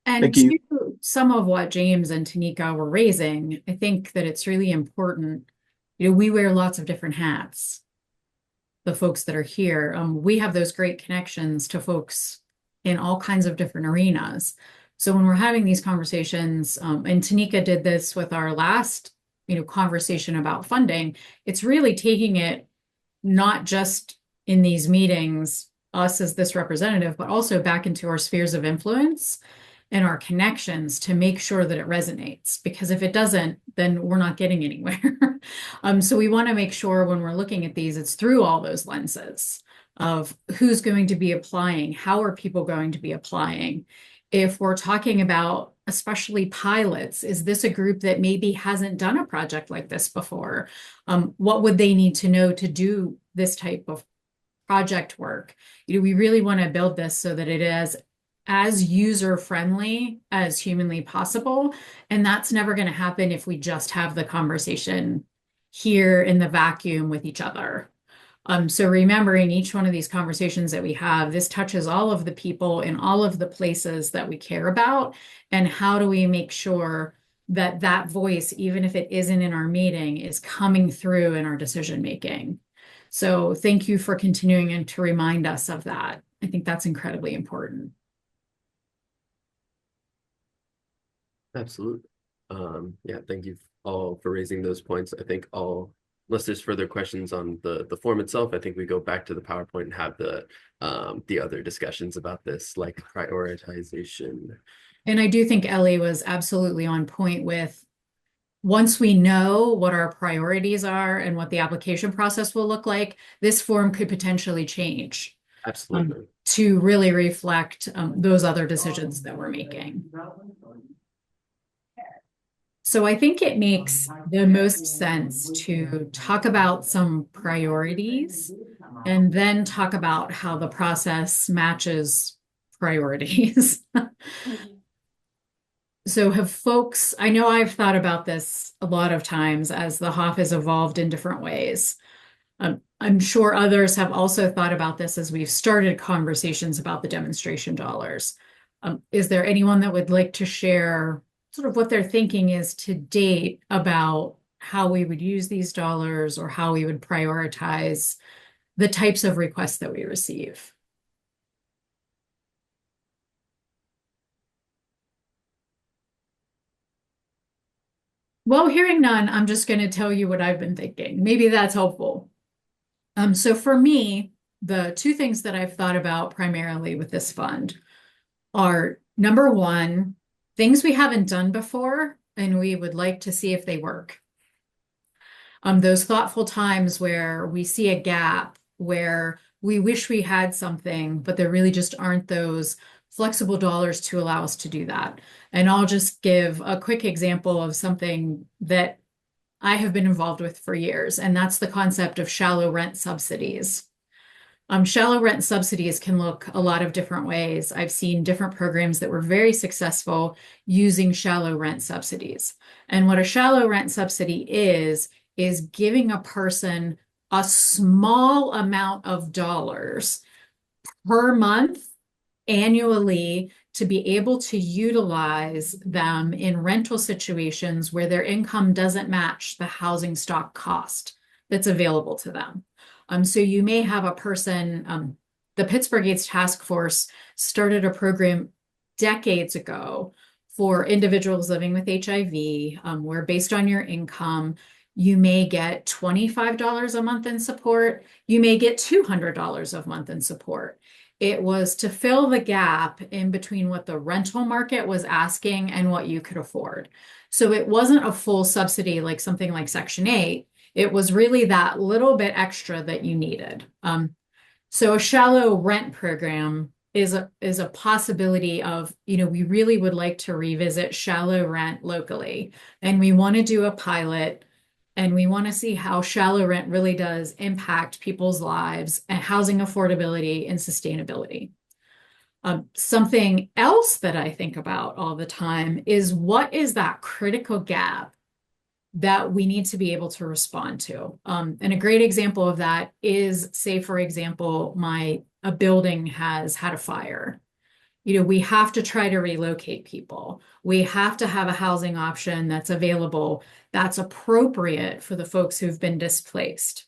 And to some of what James and Tanika were raising, I think that it's really important. We wear lots of different hats. The folks that are here, we have those great connections to folks in all kinds of different arenas. So when we're having these conversations, and Tanika did this with our last, conversation about funding, it's really taking it not just in these meetings, us as this representative, but also back into our spheres of influence and our connections to make sure that it resonates. Because if it doesn't, then we're not getting anywhere. So we want to make sure when we're looking at these, it's through all those lenses of who's going to be applying, how are people going to be applying. If we're talking about especially pilots, is this a group that maybe hasn't done a project like this before? What would they need to know to do this type of project work? We really want to build this so that it is as user-friendly as humanly possible. And that's never going to happen if we just have the conversation here in the vacuum with each other. So remembering each one of these conversations that we have, this touches all of the people in all of the places that we care about. And how do we make sure that that voice, even if it isn't in our meeting, is coming through in our decision-making? So thank you for continuing to remind us of that. I think that's incredibly important. Absolutely. Yeah, thank you all for raising those points. I think unless there's further questions on the form itself, I think we go back to the PowerPoint and have the other discussions about this, like prioritization. And I do think Ellie was absolutely on point with, once we know what our priorities are and what the application process will look like, this form could potentially change. Absolutely. To really reflect those other decisions that we're making. So I think it makes the most sense to talk about some priorities and then talk about how the process matches priorities. So have folks, I know I've thought about this a lot of times as the Hoff has evolved in different ways. I'm sure others have also thought about this as we've started conversations about the demonstration dollars. Is there anyone that would like to share sort of what their thinking is to date about how we would use these dollars or how we would prioritize the types of requests that we receive? Well, hearing none, I'm just going to tell you what I've been thinking. Maybe that's helpful. So for me, the two things that I've thought about primarily with this fund are, number one, things we haven't done before, and we would like to see if they work. Those thoughtful times where we see a gap, where we wish we had something, but there really just aren't those flexible dollars to allow us to do that. And I'll just give a quick example of something that I have been involved with for years, and that's the concept of shallow rent subsidies. Shallow rent subsidies can look a lot of different ways. I've seen different programs that were very successful using shallow rent subsidies. And what a shallow rent subsidy is giving a person a small amount of dollars per month annually to be able to utilize them in rental situations where their income doesn't match the housing stock cost that's available to them. So you may have a person the Pittsburgh AIDS Task Force started a program decades ago for individuals living with HIV, where based on your income, you may get $25 a month in support. You may get $200 a month in support. It was to fill the gap in between what the rental market was asking and what you could afford. So it wasn't a full subsidy like something like Section 8. It was really that little bit extra that you needed. So a shallow rent program is a possibility of, we really would like to revisit shallow rent locally. And we want to do a pilot, and we want to see how shallow rent really does impact people's lives and housing affordability and sustainability. Something else that I think about all the time is, what is that critical gap that we need to be able to respond to? And a great example of that is, say, for example, a building has had a fire. We have to try to relocate people. We have to have a housing option that's available, that's appropriate for the folks who've been displaced.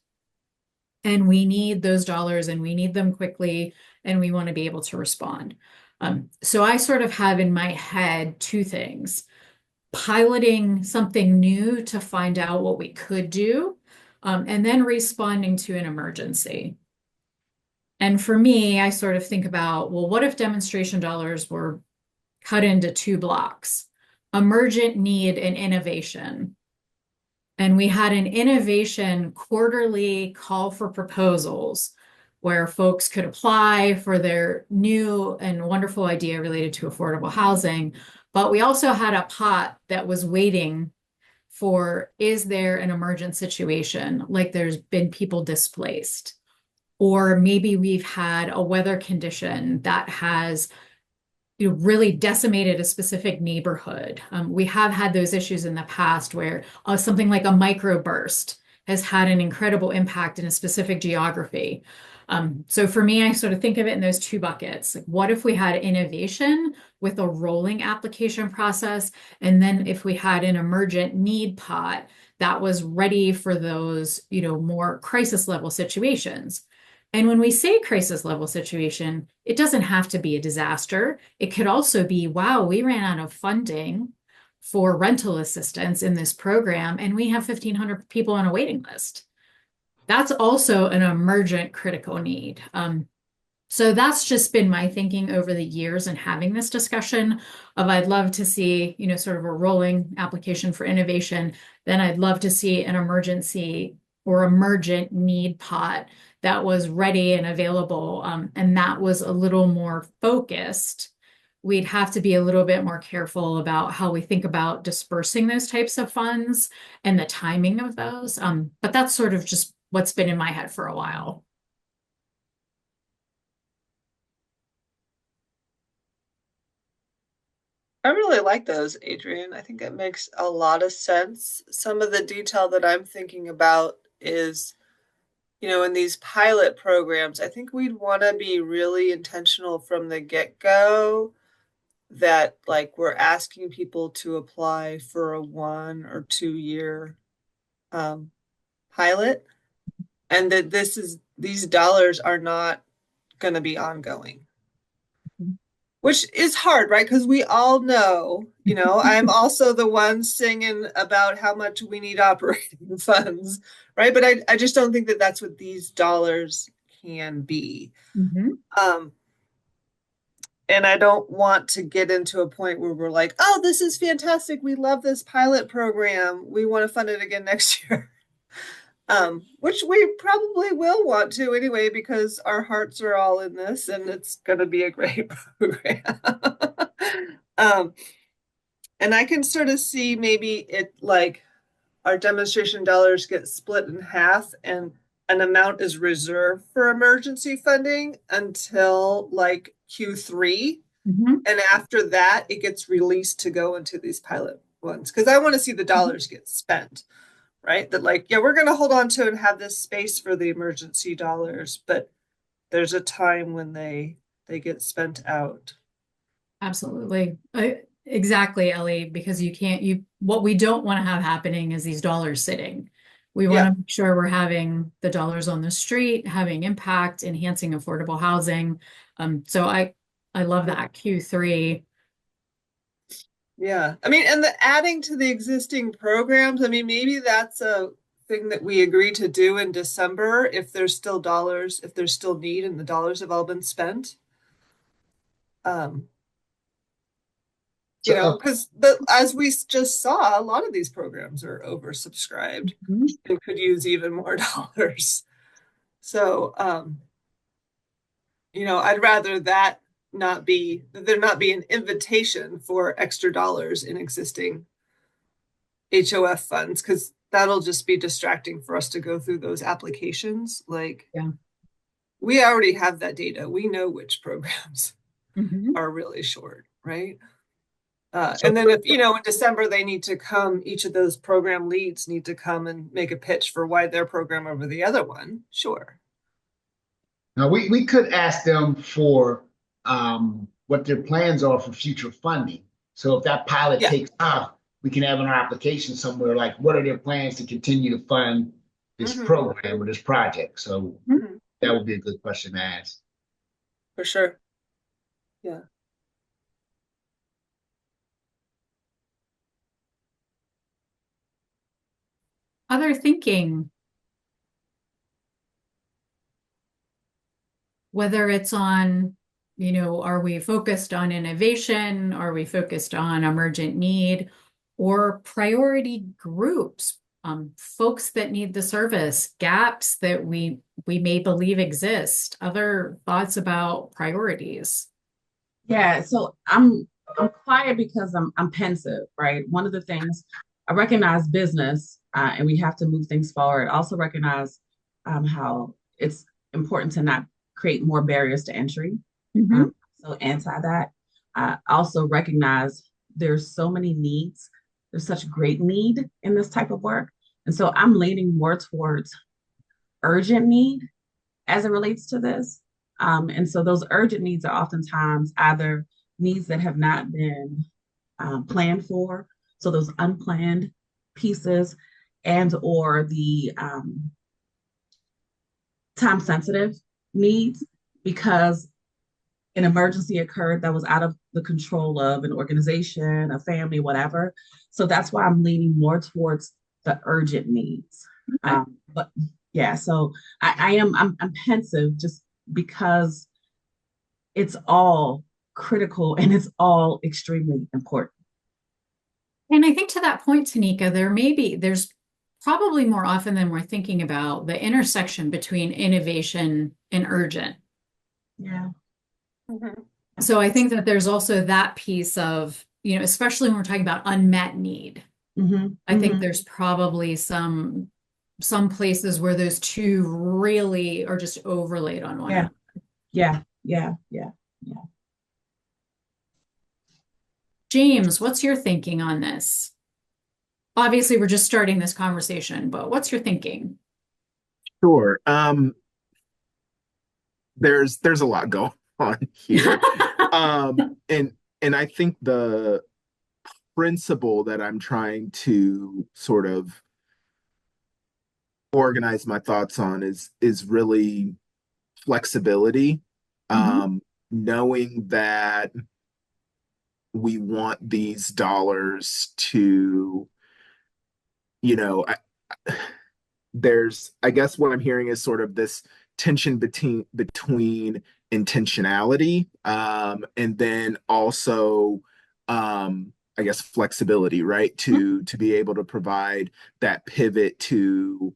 And we need those dollars, and we need them quickly, and we want to be able to respond. So I sort of have in my head two things: piloting something new to find out what we could do, and then responding to an emergency. And for me, I sort of think about, well, what if demonstration dollars were cut into two blocks: emergent need and innovation? And we had an innovation quarterly call for proposals where folks could apply for their new and wonderful idea related to affordable housing. But we also had a pot that was waiting for, is there an emergent situation, like there's been people displaced? Or maybe we've had a weather condition that has really decimated a specific neighborhood. We have had those issues in the past where something like a microburst has had an incredible impact in a specific geography. So for me, I sort of think of it in those two buckets. Like, what if we had innovation with a rolling application process? And then if we had an emergent need pot that was ready for those, more crisis level situations. And when we say crisis level situation, it doesn't have to be a disaster. It could also be, wow, we ran out of funding for rental assistance in this program, and we have 1,500 people on a waiting list. That's also an emergent critical need. So that's just been my thinking over the years and having this discussion of, I'd love to see, sort of a rolling application for innovation. Then I'd love to see an emergency or emergent need pot that was ready and available, and that was a little more focused. We'd have to be a little bit more careful about how we think about dispersing those types of funds and the timing of those. But that's sort of just what's been in my head for a while. I really like those, Adrian. I think it makes a lot of sense. Some of the detail that I'm thinking about is, in these pilot programs, I think we'd want to be really intentional from the get-go that, like, we're asking people to apply for a 1 or 2 year pilot, and that these dollars are not going to be ongoing. Which is hard, right? Because we all know, I'm also the one singing about how much we need operating funds, right? But I just don't think that that's what these dollars can be. Mm-hmm. And I don't want to get into a point where we're like, oh, this is fantastic. We love this pilot program. We want to fund it again next year. Which we probably will want to anyway, because our hearts are all in this and it's going to be a great program. And I can sort of see maybe it like our demonstration dollars get split in half and an amount is reserved for emergency funding until like Q3. Mm-hmm. And after that, it gets released to go into these pilot ones, because I want to see the dollars get spent. Right? That like, yeah, we're going to hold on to and have this space for the emergency dollars, but there's a time when they get spent out. Absolutely. Exactly, Ellie, because what we don't want to have happening is these dollars sitting. We Yeah. want to make sure we're having the dollars on the street, having impact, enhancing affordable housing. So I love that Q3. Yeah. I mean, and the adding to the existing programs, I mean, maybe that's a thing that we agree to do in December if there's still dollars, if there's still need and the dollars have all been spent. You So, know, because as we just saw, a lot of these programs are oversubscribed and could use even more dollars. So, you know, I'd rather that not be, there not be an invitation for extra dollars in existing HOF funds, because that'll just be distracting for us to go through those applications. Like, Yeah. we already have that data. We know which programs Mhm. are really short, right? And then if, you know, in December, they need to come, each of those program leads need to come and make a pitch for why their program over the other one. Sure. now we could ask them for what their plans are for future funding. So if that pilot Yeah. takes off, we can have in our application somewhere like, what are their plans to continue to fund this program or this project? So that would be a good question to ask. For sure. Yeah. Other thinking, whether it's on, you know, are we focused on innovation? Are we focused on emergent need or priority groups, folks that need the service, gaps that we may believe exist, other thoughts about priorities? Yeah, so I'm quiet because I'm pensive, right? One of the things I recognize business, and we have to move things forward. I also recognize how it's important to not create more barriers to entry. So anti that. I also recognize there's so many needs. There's such great need in this type of work. And so I'm leaning more towards urgent need as it relates to this. And so those urgent needs are oftentimes either needs that have not been planned for, so those unplanned pieces, and or the time sensitive needs because an emergency occurred that was out of the control of an organization, a family, whatever. So that's why I'm leaning more towards the urgent needs. But yeah, so I'm pensive just because it's all critical and it's all extremely important. And I think to that point, Tanika, there's probably more often than we're thinking about the intersection between innovation and urgent. Yeah. So I think that there's also that piece of, you know, especially when we're talking about unmet need. I think there's probably some places where those two really are just overlaid on one another. Yeah. James, what's your thinking on this? Obviously, we're just starting this conversation, but what's your thinking? Sure. There's a lot going on here. And I think the principle that I'm trying to sort of organize my thoughts on is really flexibility. Knowing that we want these dollars to, you know, I guess what I'm hearing is sort of this tension between intentionality and then also I guess flexibility, right? To be able to provide that pivot to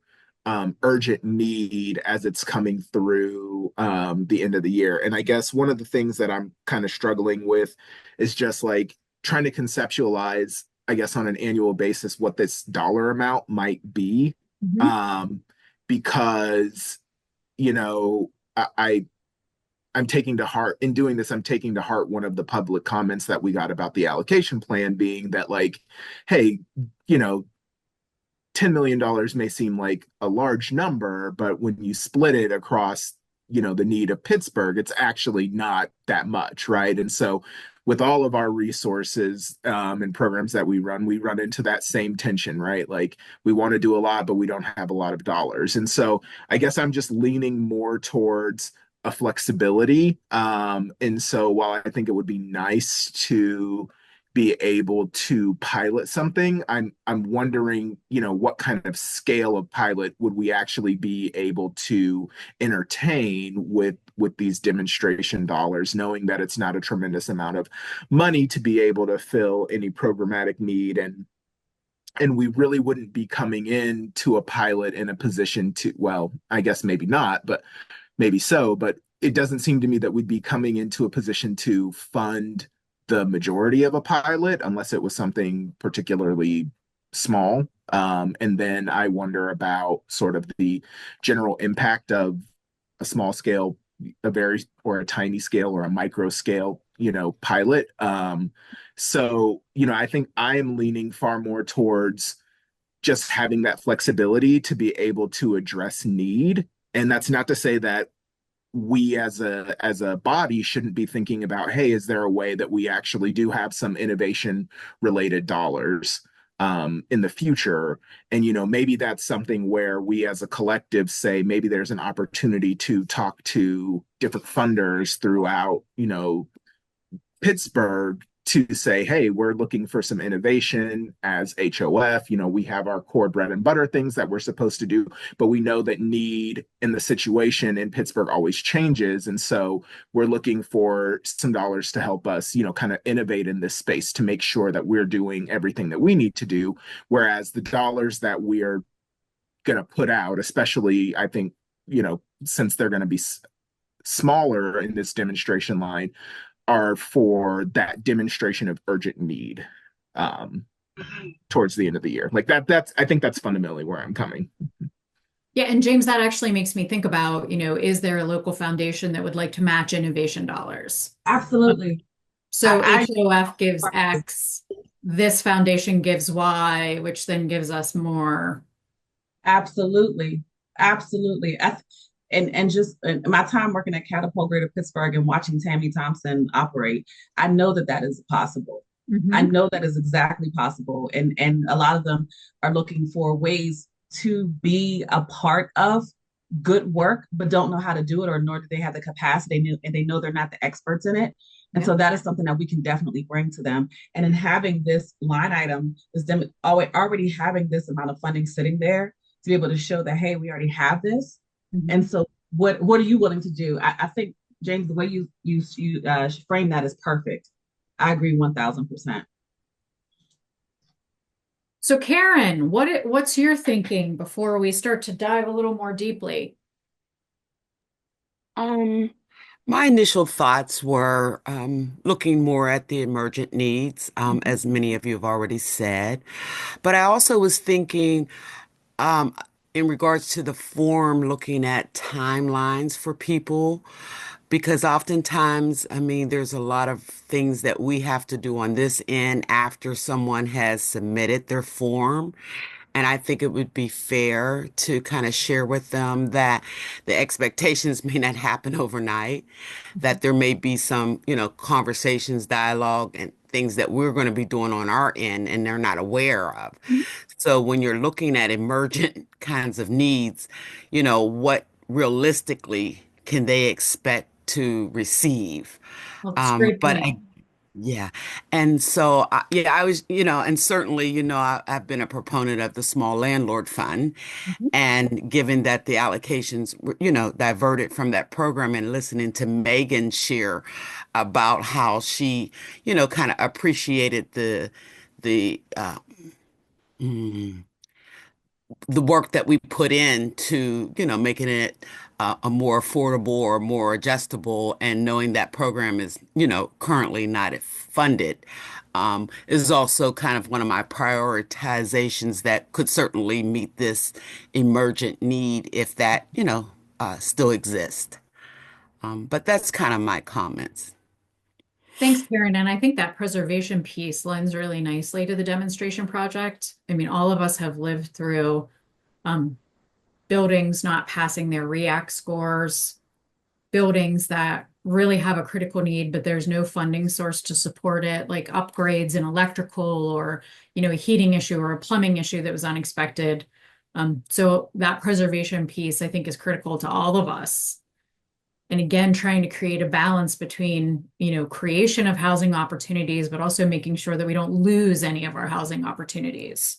urgent need as it's coming through the end of the year. And I guess one of the things that I'm kind of struggling with is just like trying to conceptualize, I guess, on an annual basis, what this dollar amount might be. Because, you know, I'm taking to heart in doing this, I'm taking to heart one of the public comments that we got about the allocation plan being that like, hey, you know, $10 million may seem like a large number, but when you split it across the need of Pittsburgh, it's actually not that much, right? And so with all of our resources and programs that we run into that same tension, right? Like we want to do a lot, but we don't have a lot of dollars. And so I guess I'm just leaning more towards a flexibility. And so while I think it would be nice to be able to pilot something, I'm wondering, what kind of scale of pilot would we actually be able to entertain with these demonstration dollars, knowing that it's not a tremendous amount of money to be able to fill any programmatic need, and we really wouldn't be coming into a pilot in a position to, well, I guess maybe not, but maybe so, but it doesn't seem to me that we'd be coming into a position to fund the majority of a pilot unless it was something particularly small. And then I wonder about sort of the general impact of a small scale, a very or a tiny scale or a micro scale, pilot. So, I think I am leaning far more towards just having that flexibility to be able to address need. And that's not to say that we as a body shouldn't be thinking about, hey, is there a way that we actually do have some innovation related dollars in the future? And maybe that's something where we as a collective say maybe there's an opportunity to talk to different funders throughout Pittsburgh to say, hey, we're looking for some innovation as HOF. We have our core bread and butter things that we're supposed to do, but we know that need in the situation in Pittsburgh always changes. And so we're looking for some dollars to help us, kind of innovate in this space to make sure that we're doing everything that we need to do. Whereas the dollars that we're going to put out, especially, I think, since they're going to be smaller in this demonstration line, are for that demonstration of urgent need towards the end of the year. Like that's I think that's fundamentally where I'm coming. Yeah, and James, that actually makes me think about, is there a local foundation that would like to match innovation dollars? Absolutely. So HOF gives X, this foundation gives Y, which then gives us more. Absolutely. Absolutely. And just in my time working at Catapult Greater Pittsburgh and watching Tammy Thompson operate, I know that is possible. Mm-hmm. I know that is exactly possible. And a lot of them are looking for ways to be a part of good work, but don't know how to do it, or nor do they have the capacity, and they know they're not the experts in it. And so that is something that we can definitely bring to them. And in having this line item, is them already having this amount of funding sitting there to be able to show that, hey, we already have this. Mm-hmm. And so what are you willing to do? I think, James, the way you frame that is perfect. I agree 1000%. So Karen, what's your thinking before we start to dive a little more deeply? My initial thoughts were looking more at the emergent needs, as many of you have already said. But I also was thinking in regards to the form, looking at timelines for people, because oftentimes, there's a lot of things that we have to do on this end after someone has submitted their form. And I think it would be fair to kind of share with them that the expectations may not happen overnight, that there may be some, conversations, dialogue, and things that we're going to be doing on our end and they're not aware of. Mm-hmm. So when you're looking at emergent kinds of needs, what realistically can they expect to receive? Well, that's a great but point. Yeah. And so, I was, and certainly, I've been a proponent of the small landlord fund. Mm-hmm. And given that the allocations were, diverted from that program, and listening to Megan share about how she, kind of appreciated the work that we put in to, making it a more affordable or more adjustable, and knowing that program is, currently not funded, is also kind of one of my prioritizations that could certainly meet this emergent need if that, still exists. But that's kind of my comments. Thanks, Karen. And I think that preservation piece lends really nicely to the demonstration project. All of us have lived through buildings not passing their REACT scores, buildings that really have a critical need, but there's no funding source to support it, like upgrades in electrical or, a heating issue or a plumbing issue that was unexpected. So that preservation piece, I think, is critical to all of us. And again, trying to create a balance between, creation of housing opportunities, but also making sure that we don't lose any of our housing opportunities.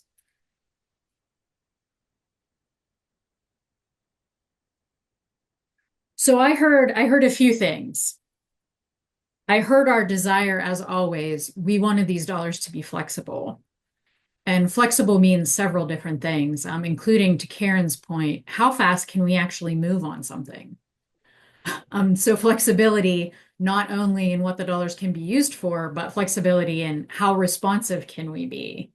So I heard a few things. I heard our desire, as always, we wanted these dollars to be flexible. And flexible means several different things, including, to Karen's point, how fast can we actually move on something? So flexibility, not only in what the dollars can be used for, but flexibility in how responsive can we be?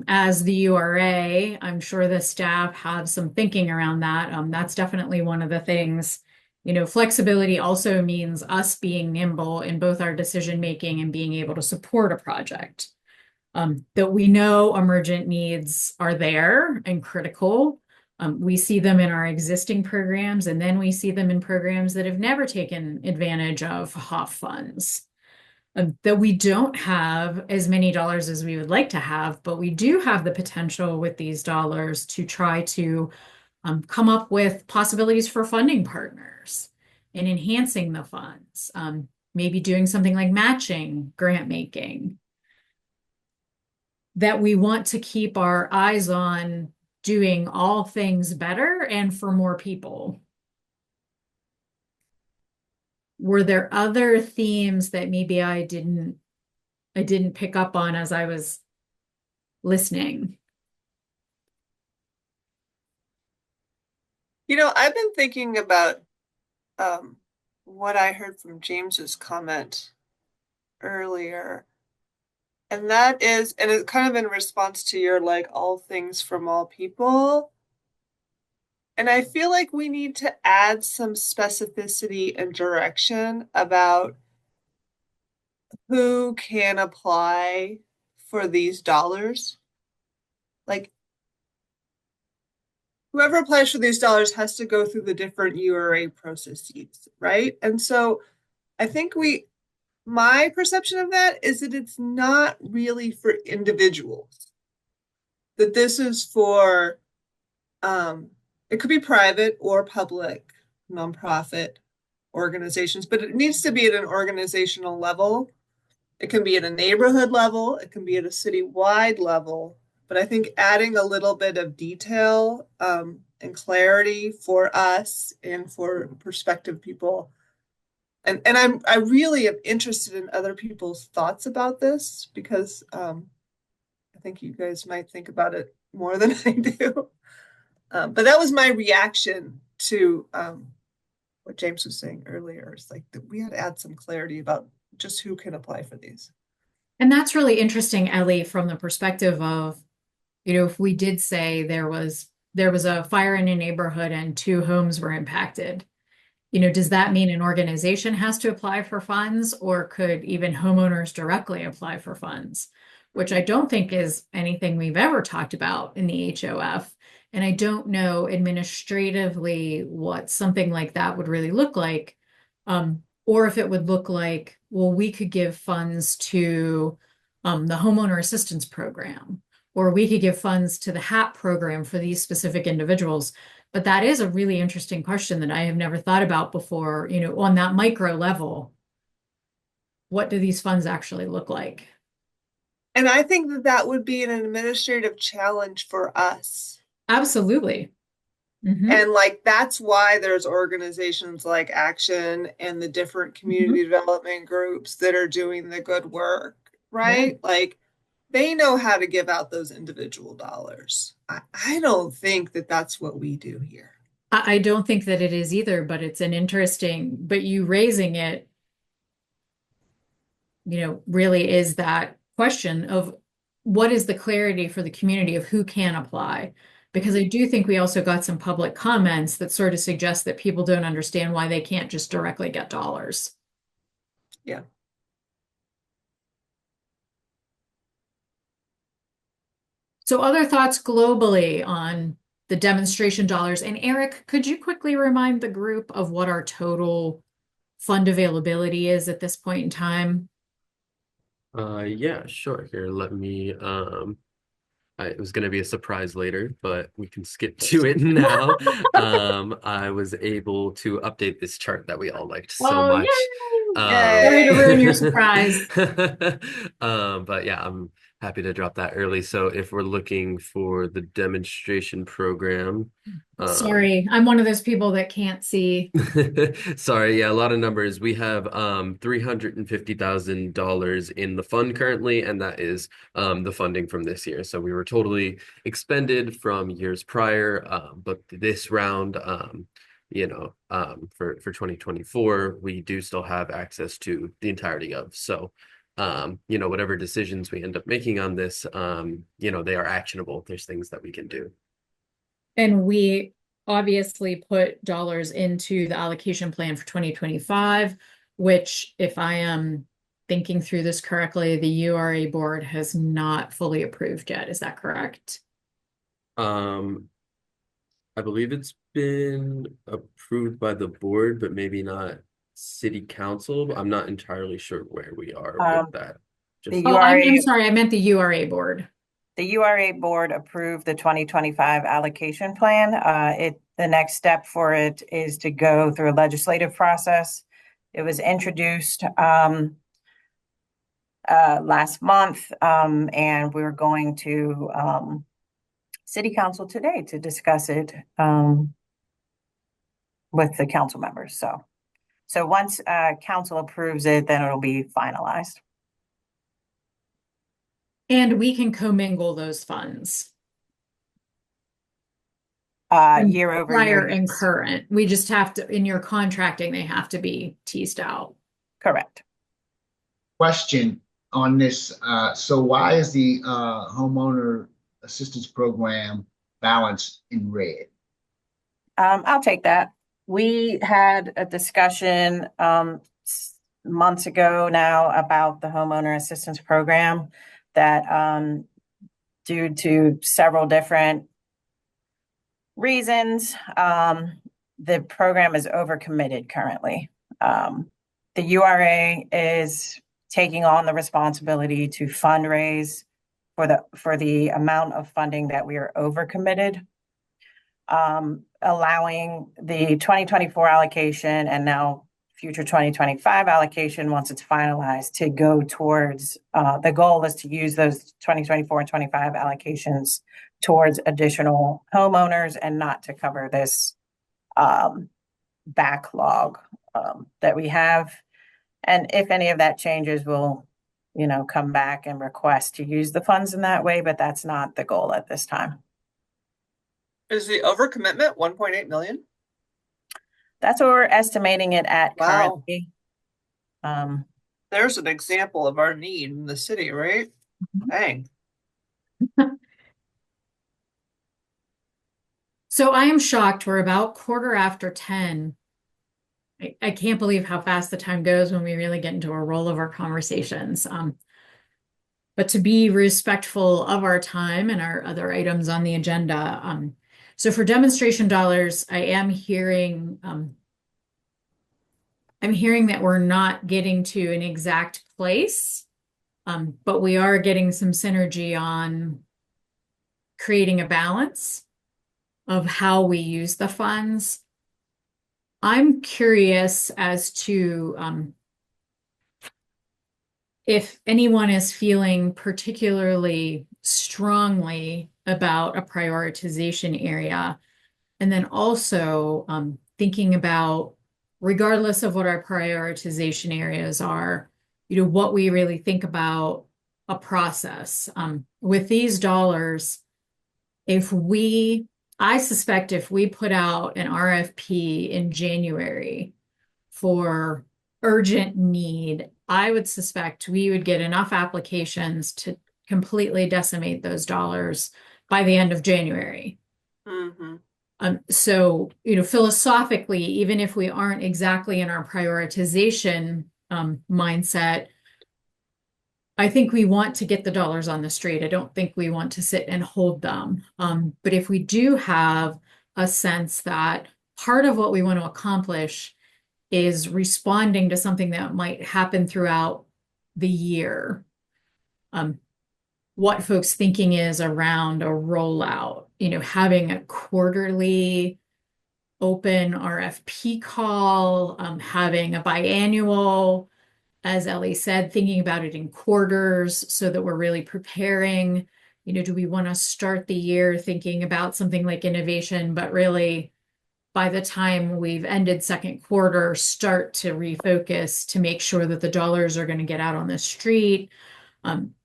As the URA, I'm sure the staff have some thinking around that. That's definitely one of the things. Flexibility also means us being nimble in both our decision making and being able to support a project. That we know emergent needs are there and critical. We see them in our existing programs, and then we see them in programs that have never taken advantage of HOF funds. That we don't have as many dollars as we would like to have, but we do have the potential with these dollars to try to come up with possibilities for funding partners and enhancing the funds. Maybe doing something like matching grant making. That we want to keep our eyes on doing all things better and for more people. Were there other themes that maybe I didn't pick up on as I was listening? I've been thinking about what I heard from James's comment earlier. And that is, and it's kind of in response to your all things from all people. And I feel like we need to add some specificity and direction about who can apply for these dollars. Whoever applies for these dollars has to go through the different URA processes, right? And so I think my perception of that is that it's not really for individuals. That this is for, it could be private or public, nonprofit organizations, but it needs to be at an organizational level. It can be at a neighborhood level, it can be at a citywide level, but I think adding a little bit of detail and clarity for us and for prospective people. And I really am interested in other people's thoughts about this because I think you guys might think about it more than I do. But that was my reaction to what James was saying earlier. It's like that we had to add some clarity about just who can apply for these. And that's really interesting, Ellie, from the perspective of, if we did say there was a fire in a neighborhood and 2 homes were impacted, does that mean an organization has to apply for funds, or could even homeowners directly apply for funds? Which I don't think is anything we've ever talked about in the HOF. And I don't know administratively what something like that would really look like. Or if it would look like, well, we could give funds to the homeowner assistance program, or we could give funds to the HAP program for these specific individuals. But that is a really interesting question that I have never thought about before, on that micro level. What do these funds actually look like? And I think that would be an administrative challenge for us. Absolutely. Mm-hmm. And that's why there's organizations like Action and the different community development groups that are doing the good work, right? Yeah. They know how to give out those individual dollars. I don't think that that's what we do here. I don't think that it is either, but it's an interesting, but you raising it, really is that question of what is the clarity for the community of who can apply? Because I do think we also got some public comments that sort of suggest that people don't understand why they can't just directly get dollars. Yeah. So other thoughts globally on the demonstration dollars. And Eric, could you quickly remind the group of what our total fund availability is at this point in time? Yeah, sure. Here, let me it was going to be a surprise later, but we can skip to it now. I was able to update this chart that we all liked so Oh, much. yay! Sorry to ruin your surprise. But yeah, I'm happy to drop that early. So if we're looking for the demonstration program, Sorry, I'm one of those people that can't see. sorry, yeah, a lot of numbers. We have $350,000 in the fund currently, and that is the funding from this year. So we were totally expended from years prior, but this round, for 2024, we do still have access to the entirety of. So, whatever decisions we end up making on this, they are actionable. There's things that we can do. And we obviously put dollars into the allocation plan for 2025, which, if I am thinking through this correctly, the URA board has not fully approved yet. Is that correct? I believe it's been approved by the board, but maybe not city council. I'm not entirely sure where we are with that. The Oh, URA, I'm sorry, I meant the URA board. the URA board approved the 2025 allocation plan. The next step for it is to go through a legislative process. It was introduced last month, and we're going to city council today to discuss it with the council members. So once council approves it, then it'll be finalized. And we can commingle those funds. Year over prior year. And current. We just have to, in your contracting, they have to be teased out. Correct. Question on this. So why is the homeowner assistance program balance in red? I'll take that. We had a discussion months ago now about the homeowner assistance program that due to several different reasons, the program is overcommitted currently. The URA is taking on the responsibility to fundraise for the amount of funding that we are overcommitted, allowing the 2024 allocation and now future 2025 allocation, once it's finalized, to go towards the goal is to use those 2024 and 25 allocations towards additional homeowners and not to cover this backlog that we have. And if any of that changes, we'll come back and request to use the funds in that way, but that's not the goal at this time. Is the overcommitment 1.8 million? That's what we're estimating it at currently. There's an example of our need in the city, right? Dang. So I am shocked. We're about 10:15. I can't believe how fast the time goes when we really get into a roll of our conversations. But to be respectful of our time and our other items on the agenda, so for demonstration dollars, I am hearing that we're not getting to an exact place, but we are getting some synergy on creating a balance of how we use the funds. I'm curious as to if anyone is feeling particularly strongly about a prioritization area, and then also thinking about, regardless of what our prioritization areas are, what we really think about a process. With these dollars, I suspect if we put out an RFP in January for urgent need, I would suspect we would get enough applications to completely decimate those dollars by the end of January. Mm-hmm. So, philosophically, even if we aren't exactly in our prioritization mindset, I think we want to get the dollars on the street. I don't think we want to sit and hold them. But if we do have a sense that part of what we want to accomplish is responding to something that might happen throughout the year, what folks' thinking is around a rollout, having a quarterly open RFP call, having a biannual, as Ellie said, thinking about it in quarters so that we're really preparing. Do we want to start the year thinking about something like innovation, but really by the time we've ended second quarter, start to refocus to make sure that the dollars are going to get out on the street?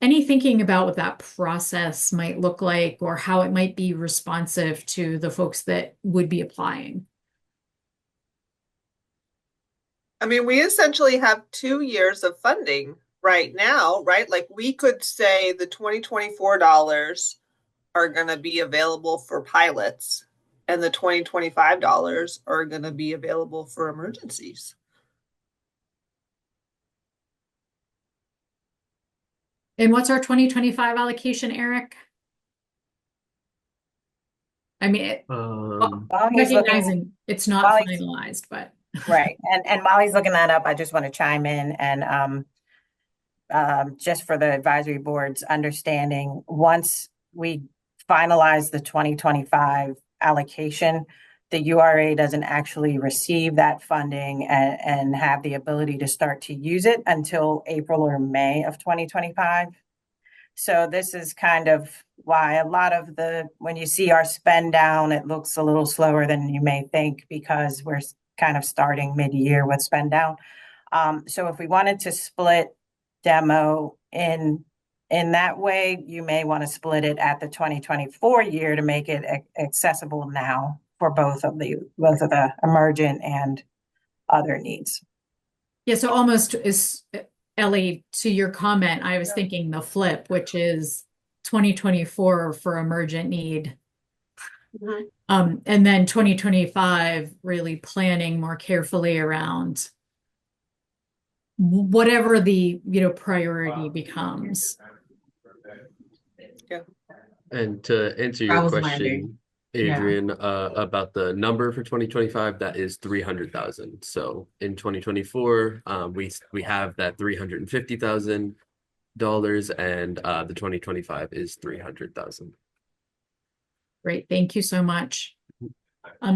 Any thinking about what that process might look like or how it might be responsive to the folks that would be applying? I mean, we essentially have 2 years of funding right now, right? Like we could say the 2024 dollars are going to be available for pilots and the 2025 dollars are going to be available for emergencies. And what's our 2025 allocation, Eric? I mean, recognizing it's not finalized, but. Right. And while he's looking that up, I just want to chime in and just for the advisory board's understanding, once we finalize the 2025 allocation, the URA doesn't actually receive that funding and have the ability to start to use it until April or May of 2025. So this is kind of why a lot of when you see our spend down, it looks a little slower than you may think because we're kind of starting mid-year with spend down. So if we wanted to split demo in that way, you may want to split it at the 2024 year to make it accessible now for both of the emergent and other needs. Yeah, so almost is, Ellie, to your comment, I was thinking the flip, which is 2024 for emergent need. Mm-hmm. And then 2025 really planning more carefully around whatever the priority becomes. Yeah. And to answer your question, Adrian, about the number for 2025, that is 300,000. So in 2024, we have that $350,000, and the 2025 is 300,000. Great, thank you so much.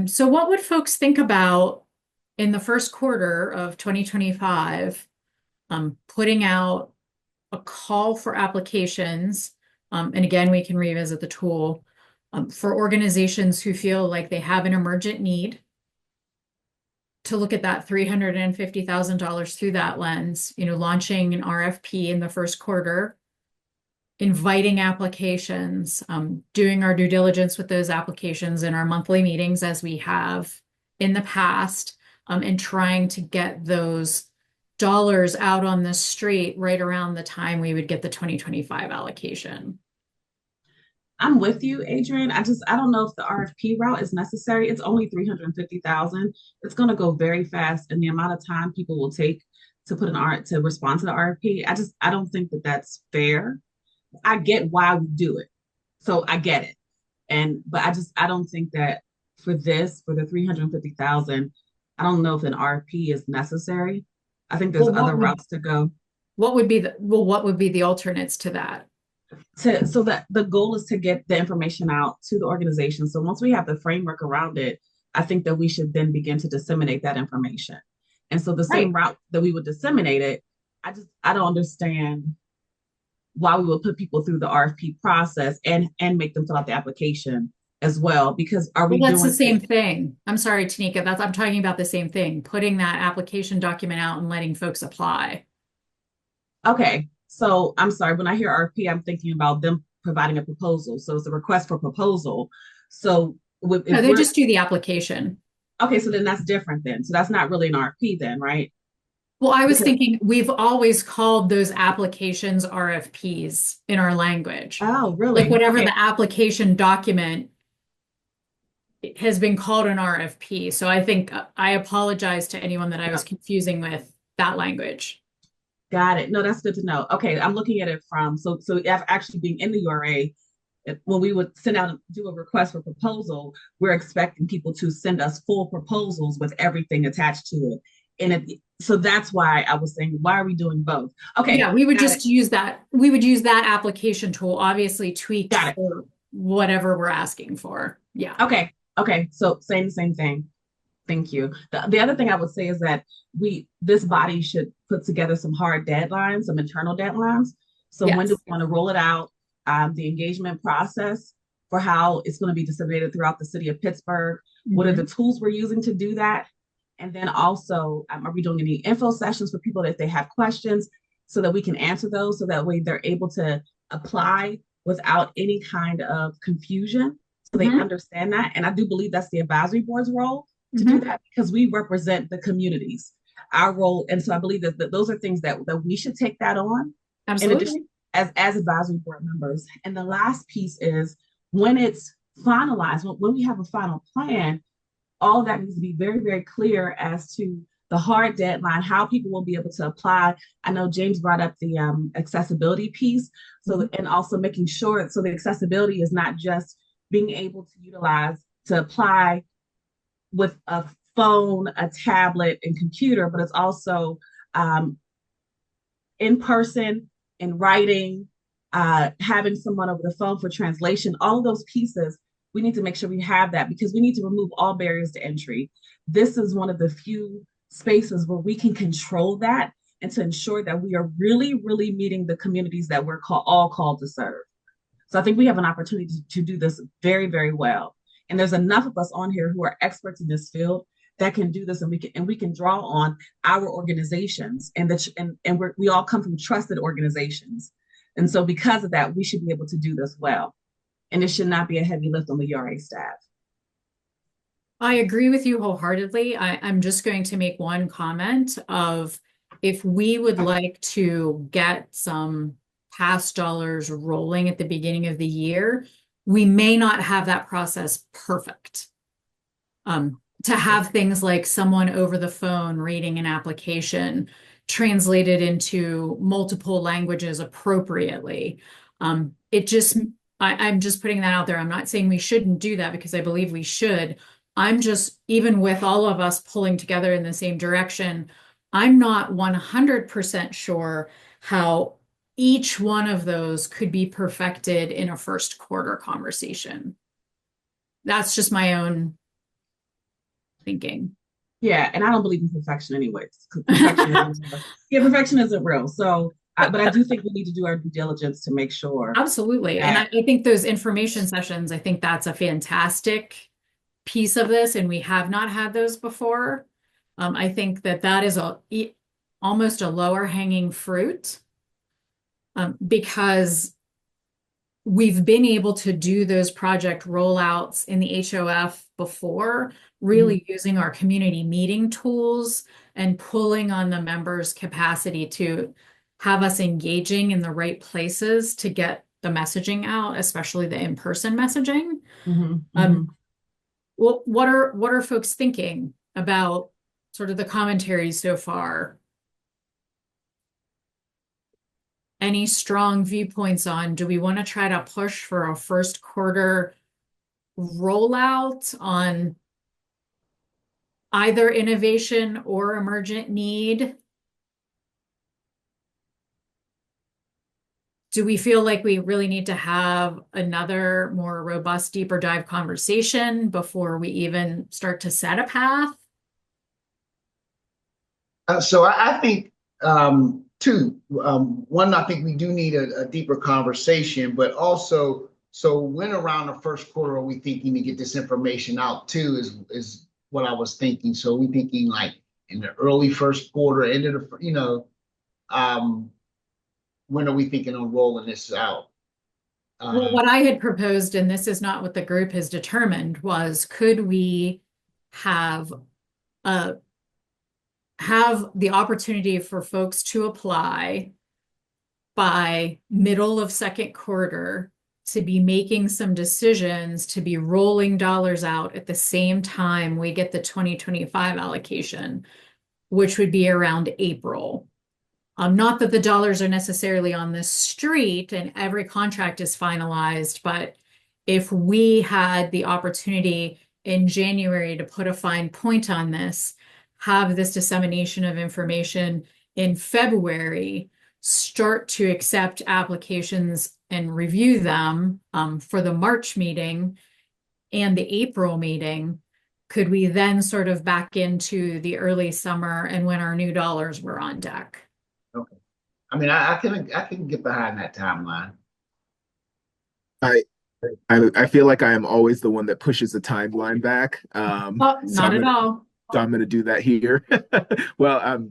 So what would folks think about in the first quarter of 2025, putting out a call for applications, and again, we can revisit the tool, for organizations who feel like they have an emergent need to look at that $350,000 through that lens, launching an RFP in the first quarter, inviting applications, doing our due diligence with those applications in our monthly meetings as we have in the past, and trying to get those dollars out on the street right around the time we would get the 2025 allocation. I'm with you, Adrian. I don't know if the RFP route is necessary. It's only 350,000. It's going to go very fast, and the amount of time people will take to to respond to the RFP, I don't think that that's fair. I get why we do it, so I get it, but I don't think that for the 350,000, I don't know if an RFP is necessary. I think there's other routes to go. What would be the alternates to that? So that the goal is to get the information out to the organization. So once we have the framework around it, I think that we should then begin to disseminate that information. And so the same route that we would disseminate it, I don't understand why we would put people through the RFP process and make them fill out the application as well, because that's the same thing. I'm sorry, Tanika, I'm talking about the same thing, putting that application document out and letting folks apply. Okay. So I'm sorry, when I hear RFP, I'm thinking about them providing a proposal. So it's a request for proposal. So they just do the application. Okay, so then that's different then. So that's not really an RFP then, right? Well, I was thinking we've always called those applications RFPs in our language. Oh, really? Like whatever the application document has been called an RFP. So I think I apologize to anyone that I was confusing with that language. Got it. No, that's good to know. Okay, I'm looking at it from actually being in the URA, when we would send out do a request for proposal, we're expecting people to send us full proposals with everything attached to it. So that's why I was saying, why are we doing both? Okay, Yeah, we would just use that. We would use that application tool, obviously tweaked for whatever we're asking for. Yeah. Okay. Okay. So same thing. Thank you. The other thing I would say is that this body should put together some hard deadlines, some internal deadlines. So when do we want to roll it out? The engagement process for how it's going to be disseminated throughout the city of Pittsburgh. What are the tools we're using to do that? And then also, are we doing any info sessions for people if they have questions so that we can answer those so that way they're able to apply without any kind of confusion so they understand that. And I do believe that's the advisory board's role to do that because we represent the communities, our role. And so I believe that those are things that we should take that on. Absolutely. In addition, as advisory board members. And the last piece is when it's finalized, when we have a final plan, all of that needs to be very, very clear as to the hard deadline, how people will be able to apply. I know James brought up the accessibility piece. So, and also making sure, so the accessibility is not just being able to utilize to apply with a phone, a tablet, and computer, but it's also in person, in writing, having someone over the phone for translation, all of those pieces, we need to make sure we have that because we need to remove all barriers to entry. This is one of the few spaces where we can control that and to ensure that we are really, really meeting the communities that we're all called to serve. So I think we have an opportunity to do this very, very well. And there's enough of us on here who are experts in this field that can do this, and we can draw on our organizations, and we all come from trusted organizations, and so because of that, we should be able to do this well, and it should not be a heavy lift on the URA staff. I agree with you wholeheartedly. I'm just going to make one comment of if we would like to get some past dollars rolling at the beginning of the year, we may not have that process perfect. To have things like someone over the phone reading an application translated into multiple languages appropriately. I'm just putting that out there. I'm not saying we shouldn't do that because I believe we should. I'm just, even with all of us pulling together in the same direction, I'm not 100% sure how each one of those could be perfected in a first quarter conversation. That's just my own thinking. Yeah, and I don't believe in perfection anyways. Perfection isn't real. So, but I do think we need to do our due diligence to make sure. Absolutely. And I think those information sessions, I think that's a fantastic piece of this, and we have not had those before. I think that is almost a lower hanging fruit because we've been able to do those project rollouts in the HOF before, really using our community meeting tools and pulling on the members' capacity to have us engaging in the right places to get the messaging out, especially the in-person messaging. Well, what are folks thinking about sort of the commentary so far? Any strong viewpoints on, do we want to try to push for a first quarter rollout on either innovation or emergent need? Do we feel like we really need to have another more robust, deeper dive conversation before we even start to set a path? So I think two. One, I think we do need a deeper conversation, but also, so when around the first quarter are we thinking to get this information out too, is what I was thinking. So we thinking like in the early first quarter, end of the, when are we thinking on rolling this out? Well, what I had proposed, and this is not what the group has determined, was could we have the opportunity for folks to apply by middle of second quarter, to be making some decisions, to be rolling dollars out at the same time we get the 2025 allocation, which would be around April. Not that the dollars are necessarily on the street and every contract is finalized, but if we had the opportunity in January to put a fine point on this, have this dissemination of information in February, start to accept applications and review them for the March meeting and the April meeting, could we then sort of back into the early summer and when our new dollars were on deck? Okay. I mean, I can get behind that timeline. I I feel like I am always the one that pushes the timeline back. Oh, So not at all. I'm gonna do that here. Well,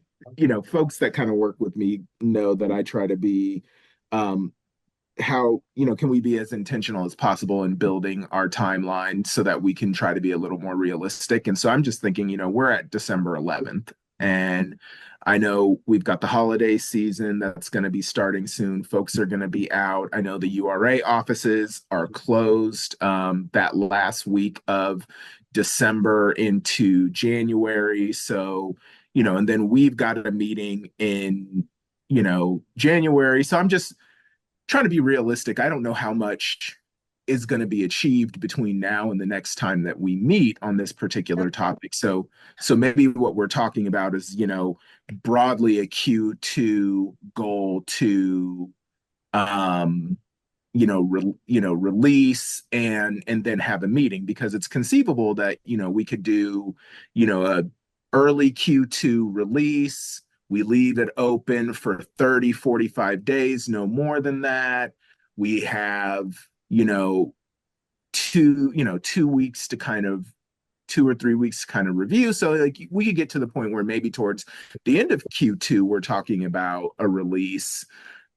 folks that kind of work with me know that I try to be how, can we be as intentional as possible in building our timeline so that we can try to be a little more realistic. And so I'm just thinking, we're at December 11th, and I know we've got the holiday season that's going to be starting soon. Folks are going to be out. I know the URA offices are closed that last week of December into January. So, and then we've got a meeting in, January. So I'm just trying to be realistic. I don't know how much is going to be achieved between now and the next time that we meet on this particular topic. So maybe what we're talking about is, broadly a Q2 goal to release and then have a meeting, because it's conceivable that, we could do, a early Q2 release. We leave it open for 30, 45 days, no more than that. We have, 2 weeks to kind of 2 or 3 weeks to kind of review. So like we could get to the point where maybe towards the end of Q2, we're talking about a release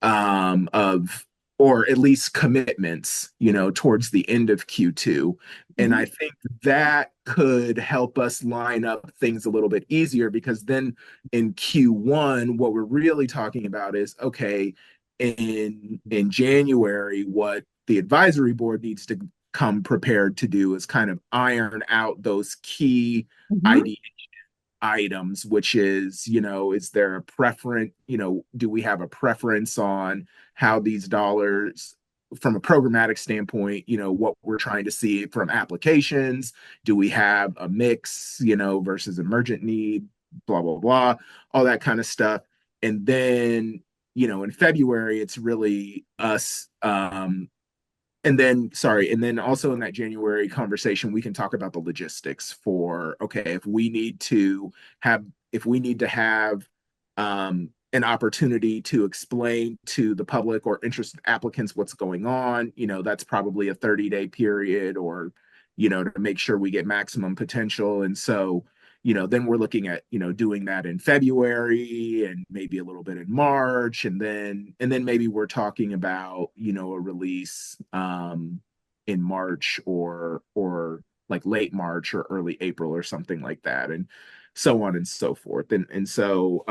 of, or at least commitments, towards the end of Q2. And I think that could help us line up things a little bit easier, because then in Q1, what we're really talking about is, okay, in January, what the advisory board needs to come prepared to do is kind of iron out those key ideas items, which is, is there a preference, do we have a preference on how these dollars from a programmatic standpoint, what we're trying to see from applications? Do we have a mix, versus emergent need, blah, blah, blah, all that kind of stuff. And then, in February, it's really us, and then also in that January conversation, we can talk about the logistics for, okay, if we need to have an opportunity to explain to the public or interested applicants what's going on, that's probably a 30-day period, or, to make sure we get maximum potential. And so, then we're looking at, doing that in February and maybe a little bit in March. And then maybe we're talking about, a release in March or like late March or early April or something like that, and so on and so forth. And so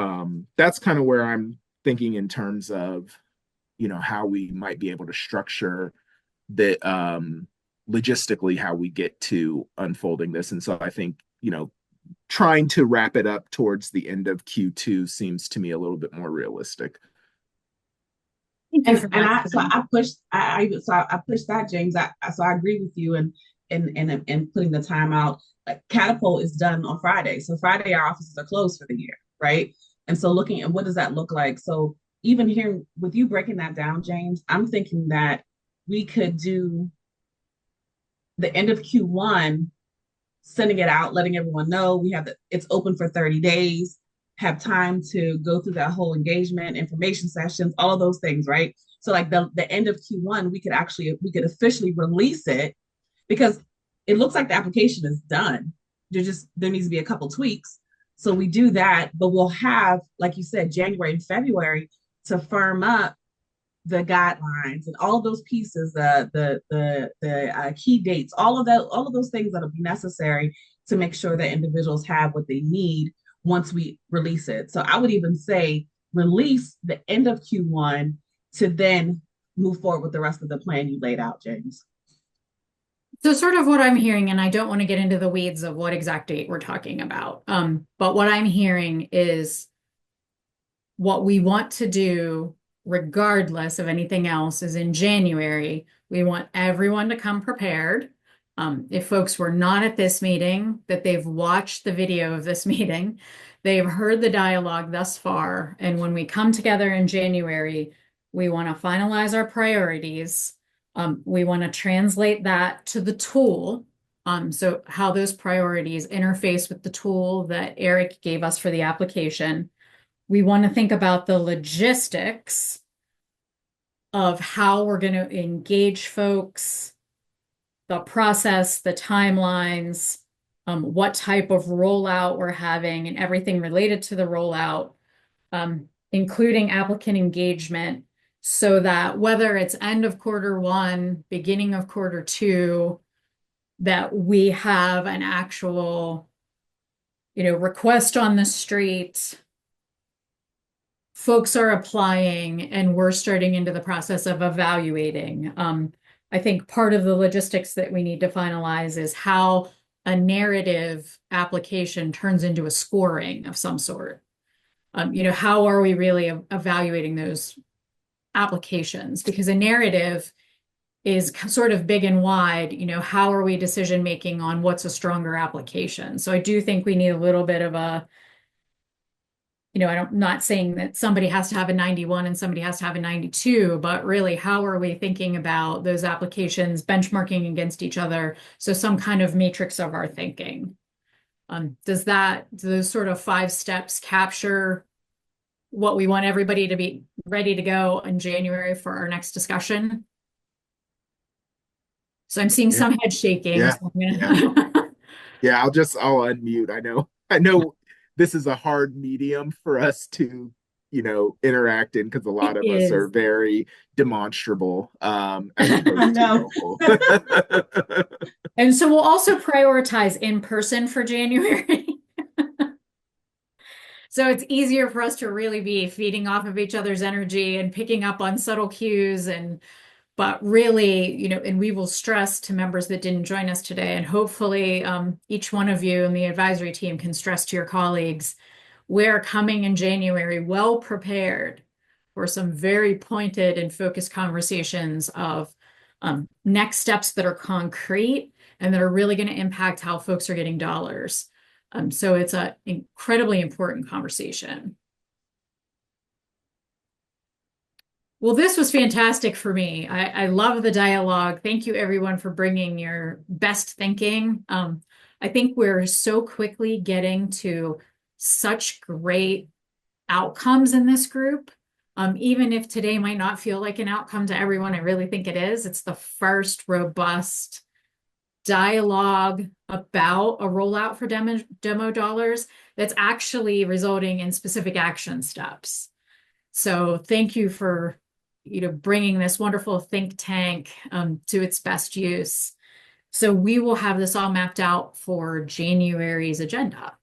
that's kind of where I'm thinking in terms of, how we might be able to structure the logistically how we get to unfolding this. And so I think, trying to wrap it up towards the end of Q2 seems to me a little bit more realistic. And I pushed that, James. So I agree with you and putting the time out. Catapult is done on Friday. So Friday our offices are closed for the year, right? And so looking at what does that look like? So even here with you breaking that down, James, I'm thinking that we could do the end of Q1, sending it out, letting everyone know it's open for 30 days, have time to go through that whole engagement, information sessions, all of those things, right? So like the end of Q1, we could officially release it, because it looks like the application is done. There needs to be a couple tweaks. So we do that, but we'll have, like you said, January and February to firm up the guidelines and all of those pieces, the key dates, all of those things that'll be necessary to make sure that individuals have what they need once we release it. So I would even say release the end of Q1 to then move forward with the rest of the plan you laid out, James. So sort of what I'm hearing, and I don't want to get into the weeds of what exact date we're talking about, but what I'm hearing is what we want to do, regardless of anything else, is in January, we want everyone to come prepared. If folks were not at this meeting, that they've watched the video of this meeting, they've heard the dialogue thus far. And when we come together in January, we want to finalize our priorities. We want to translate that to the tool. So how those priorities interface with the tool that Eric gave us for the application. We want to think about the logistics of how we're going to engage folks, the process, the timelines, what type of rollout we're having, and everything related to the rollout, including applicant engagement, so that whether it's end of Q1, beginning of Q2, that we have an actual, request on the street. Folks are applying and we're starting into the process of evaluating. I think part of the logistics that we need to finalize is how a narrative application turns into a scoring of some sort. How are we really evaluating those applications? Because a narrative is sort of big and wide. How are we decision making on what's a stronger application? So I do think we need a little bit of a, I'm not saying that somebody has to have a 91 and somebody has to have a 92, but really, how are we thinking about those applications benchmarking against each other? So some kind of matrix of our thinking. Do those sort of 5 steps capture what we want everybody to be ready to go in January for our next discussion? So I'm seeing some head shaking. Yeah. So I'm gonna... Yeah, I'll unmute. I know this is a hard medium for us to, interact in, because a lot of us are very demonstrable, as opposed to vocal. And so we'll also prioritize in person for January. So it's easier for us to really be feeding off of each other's energy and picking up on subtle cues, but really, and we will stress to members that didn't join us today, and hopefully each one of you and the advisory team can stress to your colleagues, we're coming in January well prepared for some very pointed and focused conversations of next steps that are concrete and that are really going to impact how folks are getting dollars. So it's an incredibly important conversation. Well, this was fantastic for me. I love the dialogue. Thank you, everyone, for bringing your best thinking. I think we're so quickly getting to such great outcomes in this group. Even if today might not feel like an outcome to everyone, I really think it is. It's the first robust dialogue about a rollout for demo dollars that's actually resulting in specific action steps. So thank you for bringing this wonderful think tank to its best use. So we will have this all mapped out for January's agenda.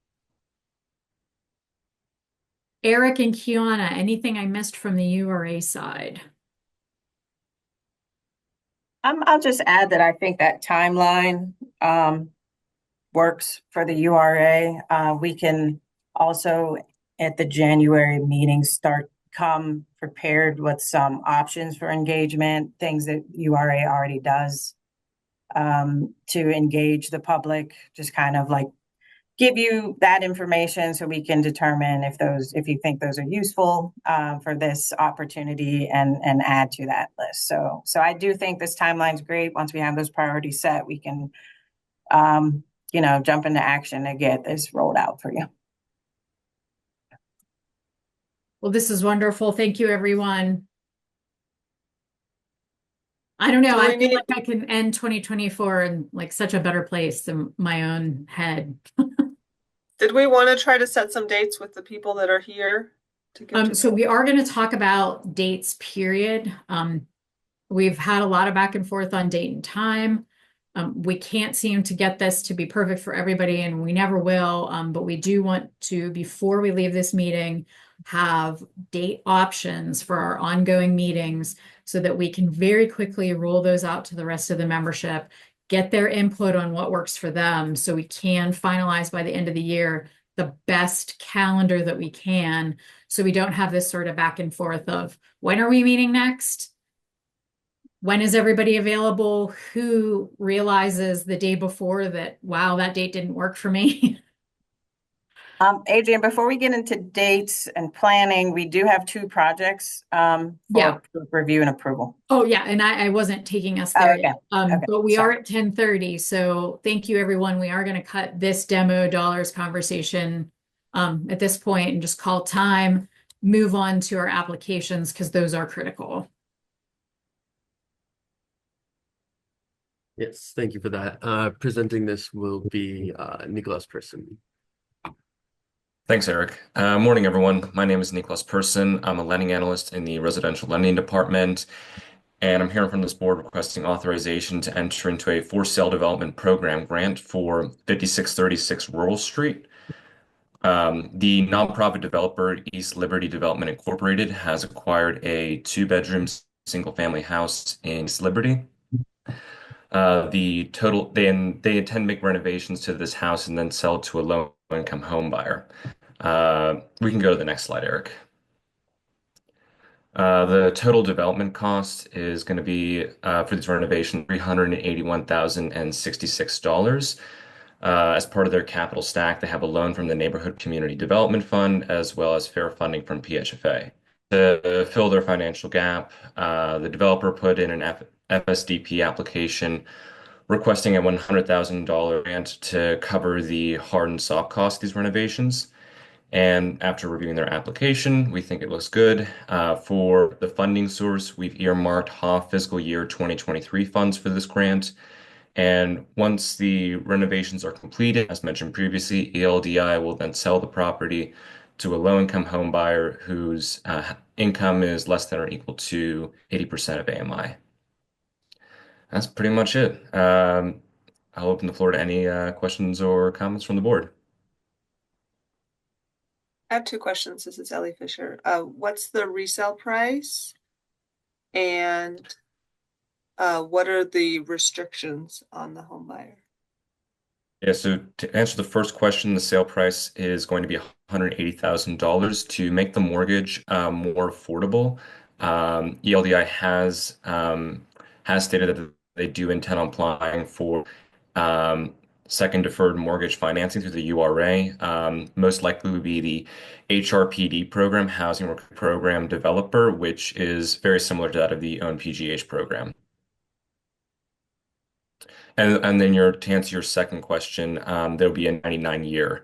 Eric and Kiana, anything I missed from the URA side? I'll just add that I think that timeline works for the URA. We can also, at the January meeting, come prepared with some options for engagement, things that URA already does to engage the public, just kind of like give you that information so we can determine if you think those are useful for this opportunity and add to that list. So I do think this timeline's great. Once we have those priorities set, we can jump into action to get this rolled out for you. Well, this is wonderful. Thank you, everyone. I don't know. I feel like I can end 2024 in like such a better place than my own head. Did we want to try to set some dates with the people that are here? So we are going to talk about dates, period. We've had a lot of back and forth on date and time. We can't seem to get this to be perfect for everybody, and we never will. But we do want to, before we leave this meeting, have date options for our ongoing meetings so that we can very quickly roll those out to the rest of the membership, get their input on what works for them so we can finalize by the end of the year the best calendar that we can, so we don't have this sort of back and forth of when are we meeting next? When is everybody available? Who realizes the day before that, wow, that date didn't work for me? Adrian, before we get into dates and planning, we do have two projects Yeah. for review and approval. Oh, yeah, and I wasn't taking us Oh, there okay. yet. Okay. But we are Sorry. at 10:30, so thank you, everyone. We are going to cut this demo dollars conversation at this point and just call time, move on to our applications because those are critical. Yes, thank you for that. Presenting this will be Nicholas Person. Thanks, Eric. Morning, everyone. My name is Nicholas Person. I'm a lending analyst in the residential lending department, and I'm here from this board requesting authorization to enter into a for sale development program grant for 5636 Rural Street. The nonprofit developer East Liberty Development Incorporated has acquired a two-bedroom single-family house in East Liberty. They intend to make renovations to this house and then sell it to a low-income home buyer. We can go to the next slide, Eric. The total development cost is going to be for this renovation $381,066. As part of their capital stack, they have a loan from the Neighborhood Community Development Fund as well as fair funding from PHFA. To fill their financial gap, the developer put in an FSDP application requesting a $100,000 grant to cover the hard and soft costs of these renovations. And after reviewing their application, we think it looks good. For the funding source, we've earmarked HOF fiscal year 2023 funds for this grant. And once the renovations are completed, as mentioned previously, ELDI will then sell the property to a low-income home buyer whose income is less than or equal to 80% of AMI. That's pretty much it. I'll open the floor to any questions or comments from the board. I have two questions. This is Ellie Fisher. What's the resale price? And what are the restrictions on the home buyer? Yeah, so to answer the first question, the sale price is going to be $180,000 to make the mortgage more affordable. ELDI has stated that they do intend on applying for second deferred mortgage financing through the URA. Most likely would be the HRPD program, Housing Program Developer, which is very similar to that of the ONPGH program. And then to answer your second question, there'll be a 99-year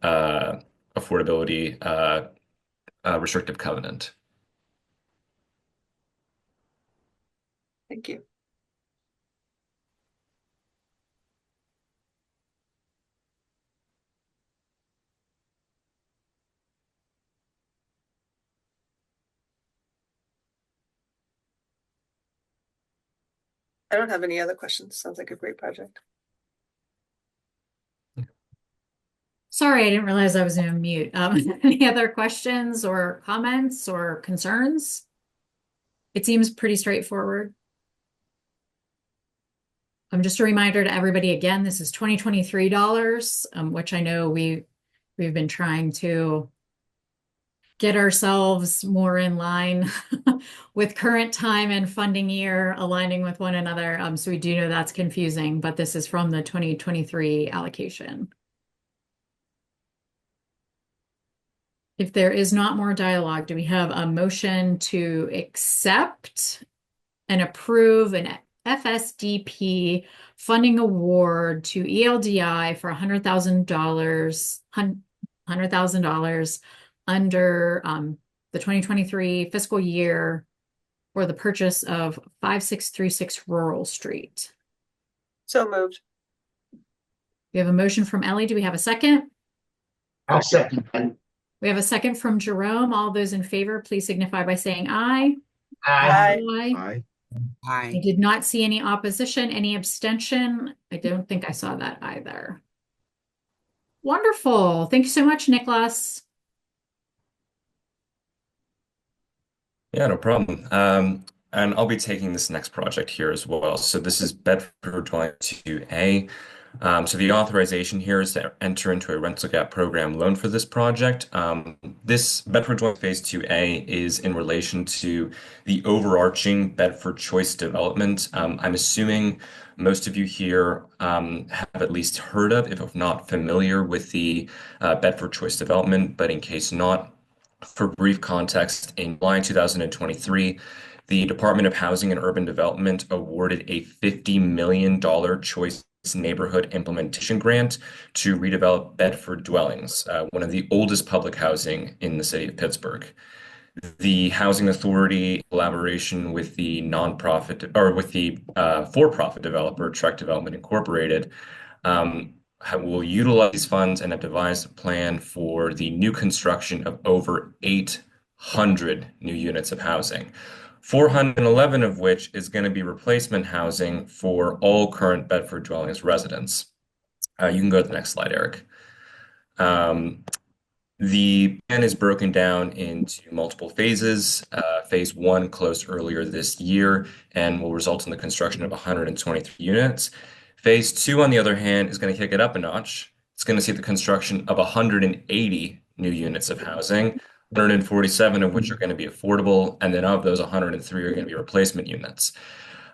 affordability restrictive covenant. Thank you. I don't have any other questions. Sounds like a great project. Sorry, I didn't realize I was on mute. Any other questions or comments or concerns? It seems pretty straightforward. Just a reminder to everybody again, this is 2023 dollars, which I know we've been trying to get ourselves more in line with current time and funding year aligning with one another. So we do know that's confusing, but this is from the 2023 allocation. If there is not more dialogue, do we have a motion to accept and approve an FSDP funding award to ELDI for $100,000 under the 2023 fiscal year for the purchase of 5636 Rural Street? So moved. We have a motion from Ellie. Do we have a second? I'll second that. We have a second from Jerome. All those in favor, please signify by saying aye. Aye. Aye. Aye. I did not see any opposition, any abstention. I don't think I saw that either. Wonderful. Thank you so much, Nicholas. Yeah, no problem. And I'll be taking this next project here as well. So this is Bedford Dwelling 2A. So the authorization here is to enter into a rental gap program loan for this project. This Bedford Dwelling Phase 2A is in relation to the overarching Bedford Choice development. I'm assuming most of you here have at least heard of, if not familiar with the Bedford Choice development, but in case not, for brief context, in July 2023, the Department of Housing and Urban Development awarded a $50 million Choice Neighborhood Implementation Grant to redevelop Bedford dwellings, one of the oldest public housing in the city of Pittsburgh. The Housing Authority, in collaboration with the nonprofit or with the for-profit developer, Trek Development Incorporated, will utilize these funds and have devised a plan for the new construction of over 800 new units of housing. 411 of which is going to be replacement housing for all current Bedford dwellings residents. You can go to the next slide, Eric. The plan is broken down into multiple phases. Phase 1 closed earlier this year and will result in the construction of 123 units. Phase 2, on the other hand, is going to kick it up a notch. It's going to see the construction of 180 new units of housing, 147 of which are going to be affordable, and then of those, 103 are going to be replacement units.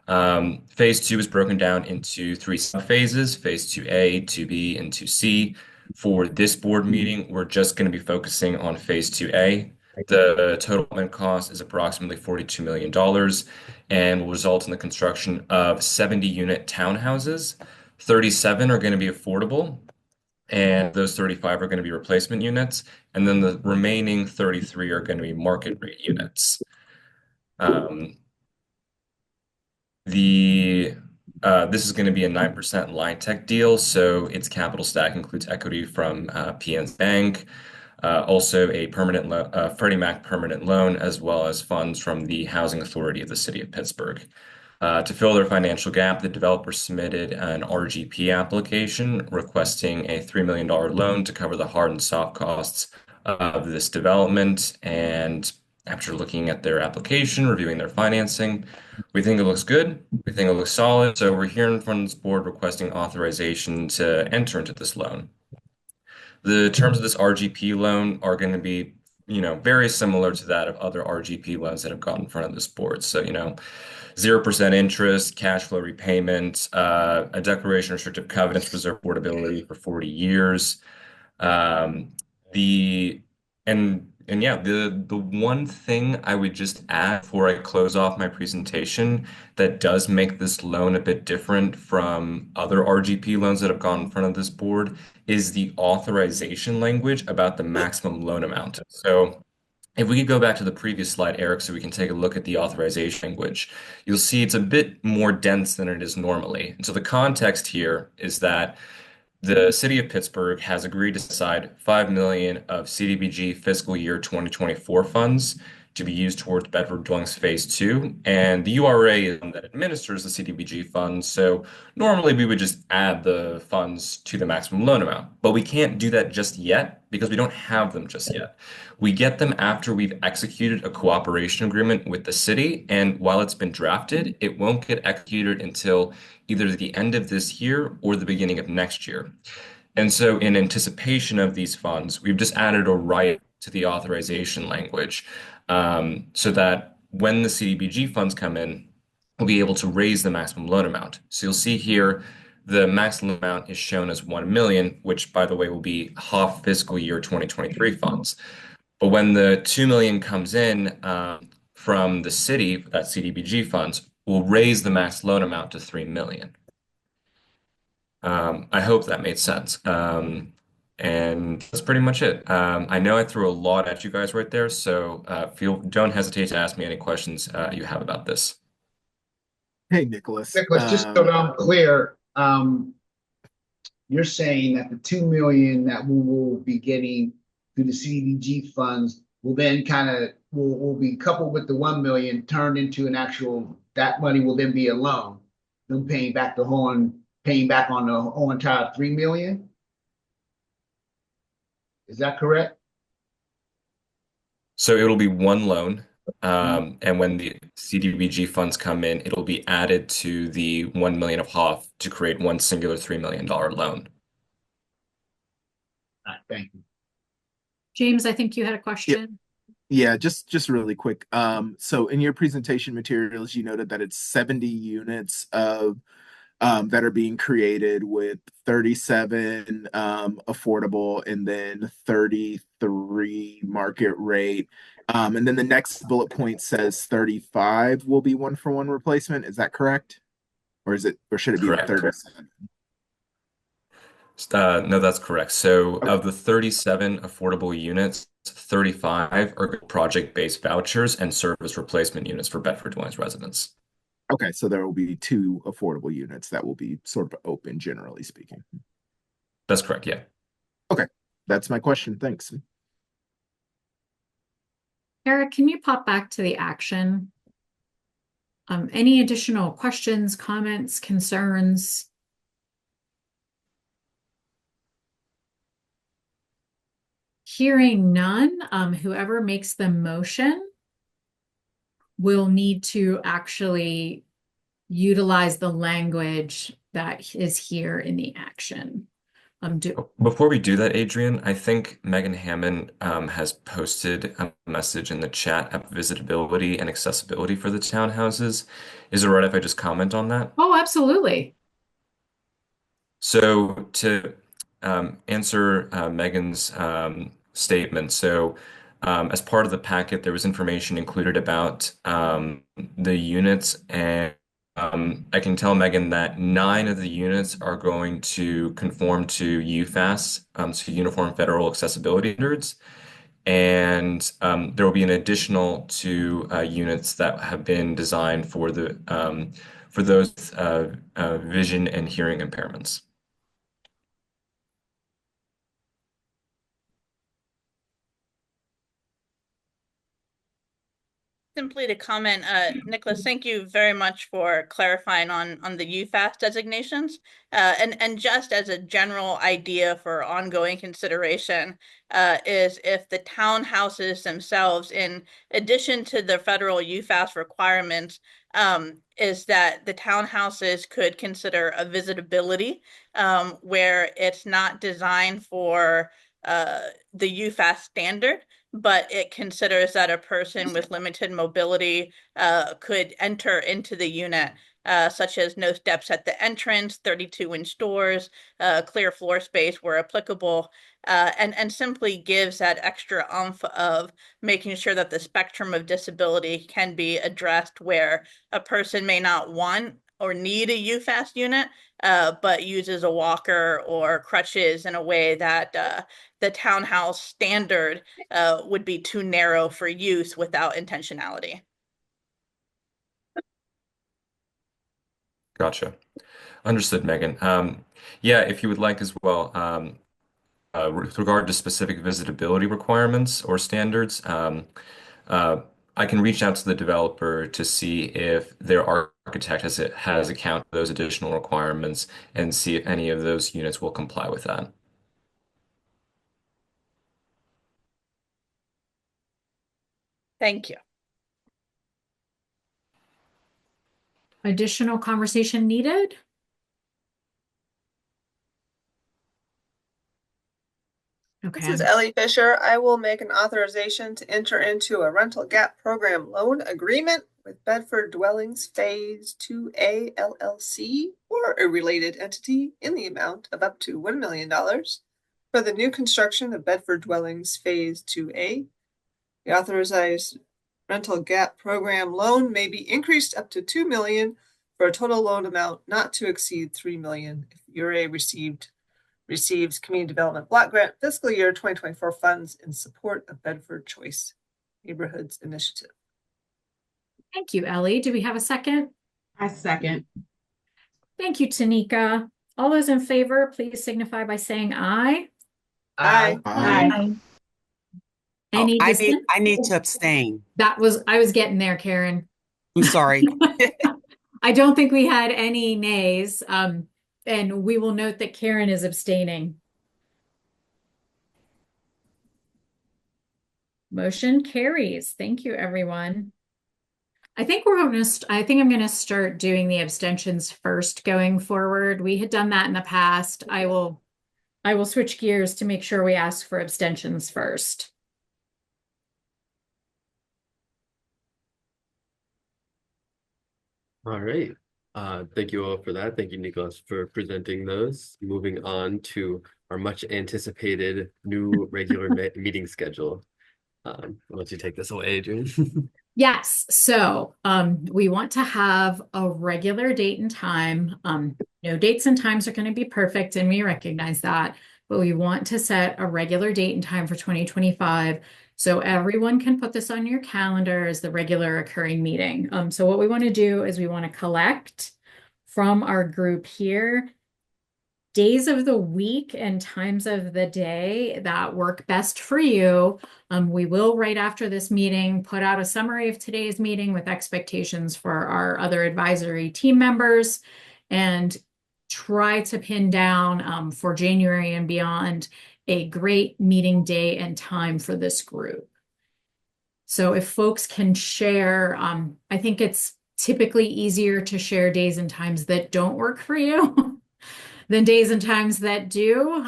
Phase 2 is broken down into 3 sub-phases, Phase 2A, 2B, and 2C. For this board meeting, we're just going to be focusing on Phase 2A. The total development cost is approximately $42 million and will result in the construction of 70-unit townhouses. 37 are going to be affordable, and those 35 are going to be replacement units, and then the remaining 33 are going to be market rate units. This is going to be a 9% line tech deal, so its capital stack includes equity from PNC Bank, also a Freddie Mac permanent loan, as well as funds from the Housing Authority of the City of Pittsburgh. To fill their financial gap, the developer submitted an RGP application requesting a $3 million loan to cover the hard and soft costs of this development. And after looking at their application, reviewing their financing, we think it looks good. We think it looks solid. So we're here in front of this board requesting authorization to enter into this loan. The terms of this RGP loan are going to be, very similar to that of other RGP loans that have gone in front of this board. So, 0% interest, cash flow repayment, a declaration of restrictive covenants, preserve affordability for 40 years. The one thing I would just add before I close off my presentation that does make this loan a bit different from other RGP loans that have gone in front of this board is the authorization language about the maximum loan amount. So if we could go back to the previous slide, Eric, so we can take a look at the authorization language, you'll see it's a bit more dense than it is normally. And so the context here is that the city of Pittsburgh has agreed to set aside $5 million of CDBG fiscal year 2024 funds to be used towards Bedford Dwellings Phase 2. And the URA is the one that administers the CDBG funds. So normally we would just add the funds to the maximum loan amount. But we can't do that just yet because we don't have them just yet. We get them after we've executed a cooperation agreement with the city. And while it's been drafted, it won't get executed until either the end of this year or the beginning of next year. And so in anticipation of these funds, we've just added a right to the authorization language so that when the CDBG funds come in, we'll be able to raise the maximum loan amount. So you'll see here, the maximum amount is shown as 1 million, which by the way, will be half fiscal year 2023 funds. But when the 2 million comes in from the city, that CDBG funds, will raise the max loan amount to 3 million. I hope that made sense. And that's pretty much it. I know I threw a lot at you guys right there, so don't hesitate to ask me any questions you have about this. Hey, Nicholas. Nicholas, just so that I'm clear, you're saying that the 2 million that we will be getting through the CDBG funds will then will be coupled with the 1 million turned into an actual, that money will then be a loan, them paying back on the whole entire 3 million? Is that correct? So it'll be one loan And when the CDBG funds come in, it'll be added to the 1 million of HOF to create one singular $3 million loan. Thank you. James, I think you had a question. Yeah, just really quick. So in your presentation materials, you noted that it's 70 units of that are being created with 37 affordable and then 33 market rate. And then the next bullet point says 35 will be one-for-one replacement. Is that correct? Or should it be Correct. 37? No, that's correct. So Okay. of the 37 affordable units, 35 are project-based vouchers and service replacement units for Bedford Dwellings residents. Okay, so there will be 2 affordable units that will be sort of open, generally speaking. That's correct, yeah. Okay, that's my question. Thanks. Eric, can you pop back to the action? Any additional questions, comments, concerns? Hearing none, whoever makes the motion will need to actually utilize the language that is here in the action. Before we do that, Adrian, I think Megan Hammond has posted a message in the chat of visitability and accessibility for the townhouses. Is it right if I just comment on that? Oh, absolutely. So to answer Megan's statement, so as part of the packet, there was information included about the units, and I can tell Megan that 9 of the units are going to conform to UFAS, so Uniform Federal Accessibility Standards, and there will be an additional 2 units that have been designed for the for those vision and hearing impairments. Simply to comment, Nicholas, thank you very much for clarifying on the UFAS designations. And just as a general idea for ongoing consideration, is if the townhouses themselves, in addition to the federal UFAS requirements, is that the townhouses could consider a visitability where it's not designed for the UFAS standard, but it considers that a person with limited mobility could enter into the unit, such as no steps at the entrance, 32-inch doors, clear floor space where applicable, and simply gives that extra oomph of making sure that the spectrum of disability can be addressed where a person may not want or need a UFAS unit, but uses a walker or crutches in a way that the townhouse standard would be too narrow for use without intentionality. Gotcha. Understood, Megan. Yeah, if you would like as well, with regard to specific visitability requirements or standards, I can reach out to the developer to see if their architect has account for those additional requirements and see if any of those units will comply with that. Thank you. Additional conversation needed? Okay. This is Ellie Fisher. I will make an authorization to enter into a rental gap program loan agreement with Bedford Dwellings Phase 2A LLC or a related entity in the amount of up to $1 million for the new construction of Bedford Dwellings Phase 2A. The authorized rental gap program loan may be increased up to $2 million for a total loan amount not to exceed $3 million if URA receives Community Development Block Grant fiscal year 2024 funds in support of Bedford Choice Neighborhoods Initiative. Thank you, Ellie. Do we have a second? I second. Thank you, Tanika. All those in favor, please signify by saying aye. Aye. Aye. Any dissent? I need to abstain. I was getting there, Karen. I'm sorry. I don't think we had any nays. And we will note that Karen is abstaining. Motion carries. Thank you, everyone. I think I'm gonna start doing the abstentions first going forward. We had done that in the past. I will switch gears to make sure we ask for abstentions first. All right. Thank you all for that. Thank you, Nicholas, for presenting those. Moving on to our much anticipated new regular meeting schedule. Why don't you take this away, Adrian? Yes, so we want to have a regular date and time. No dates and times are going to be perfect, and we recognize that, but we want to set a regular date and time for 2025 so everyone can put this on your calendar as the regular occurring meeting. So what we want to do is we want to collect from our group here days of the week and times of the day that work best for you. We will, right after this meeting, put out a summary of today's meeting with expectations for our other advisory team members and try to pin down for January and beyond a great meeting day and time for this group. So if folks can share, I think it's typically easier to share days and times that don't work for you than days and times that do.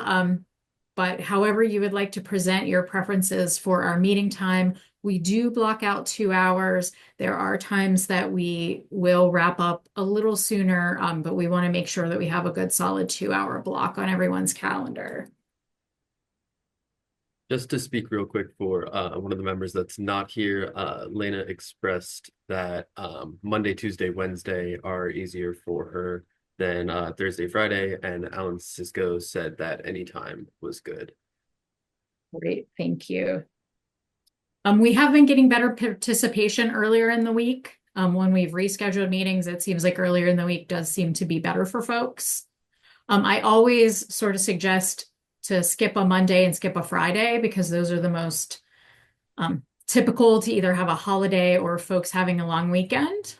But however you would like to present your preferences for our meeting time, we do block out 2 hours. There are times that we will wrap up a little sooner, but we want to make sure that we have a good solid 2-hour block on everyone's calendar. Just to speak real quick for one of the members that's not here, Lena expressed that Monday, Tuesday, Wednesday are easier for her than Thursday, Friday, and Alan Cisco said that anytime was good. Great, thank you. We have been getting better participation earlier in the week. When we've rescheduled meetings, it seems like earlier in the week does seem to be better for folks. I always sort of suggest to skip a Monday and skip a Friday because those are the most typical to either have a holiday or folks having a long weekend.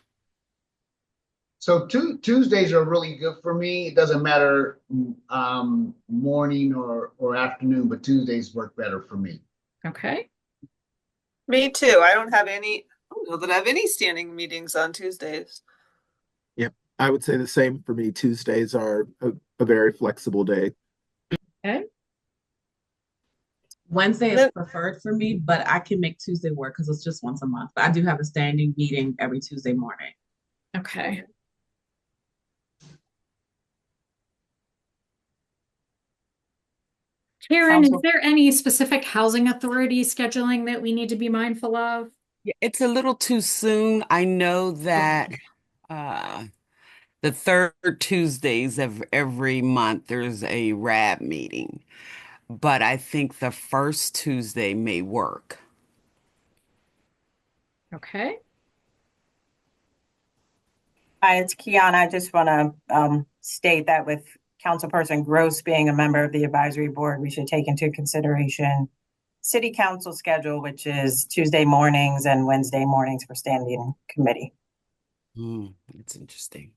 So Tuesdays are really good for me. It doesn't matter morning or afternoon, but Tuesdays work better for me. Okay. Me too. I don't know that I have any standing meetings on Tuesdays. Yep. I would say the same for me. Tuesdays are a very flexible day. Okay. Wednesday is preferred for me, but I can make Tuesday work because it's just once a month. But I do have a standing meeting every Tuesday morning. Okay. Karen, is there any specific housing authority scheduling that we need to be mindful of? Yeah, it's a little too soon. I know that the third Tuesdays of every month there's a RAB meeting, but I think the first Tuesday may work. Okay. Hi, it's Kiana. I just want to state that with Councilperson Gross being a member of the advisory board, we should take into consideration city council schedule, which is Tuesday mornings and Wednesday mornings for standing committee. That's interesting.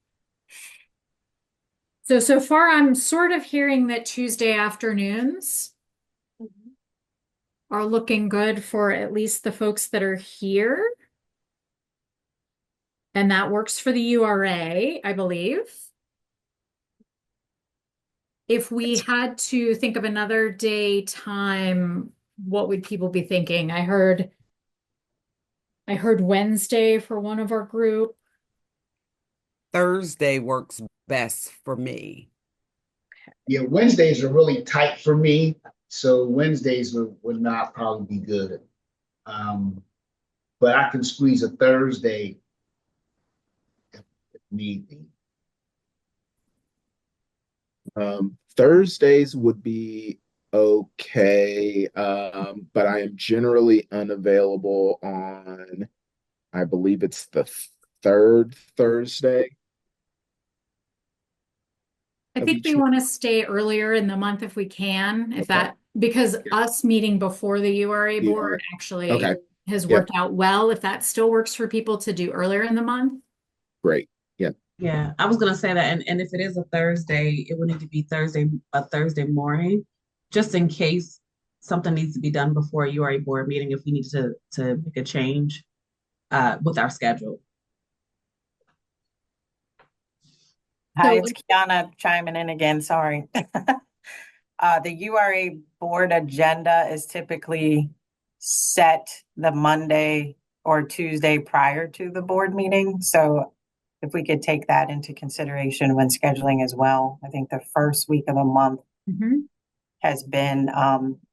So far, I'm sort of hearing that Tuesday afternoons are looking good for at least the folks that are here. And that works for the URA, I believe. If we had to think of another day, time, what would people be thinking? I heard Wednesday for one of our group. Thursday works best for me. Yeah, Wednesdays are really tight for me, so Wednesdays would not probably be good. But I can squeeze a Thursday if need be. Thursdays would be okay, but I am generally unavailable on, I believe it's the third Thursday. I think we want to stay earlier in the month if we can, because us meeting before the URA board actually has worked out well. If that still works for people to do earlier in the month. Great. Yeah. Yeah, I was gonna say that, and if it is a Thursday, it would need to be a Thursday morning, just in case something needs to be done before a URA board meeting if we need to make a change with our schedule. Hi, it's Kiana chiming in again. Sorry. The URA board agenda is typically set the Monday or Tuesday prior to the board meeting. So if we could take that into consideration when scheduling as well. I think the first week of the month has been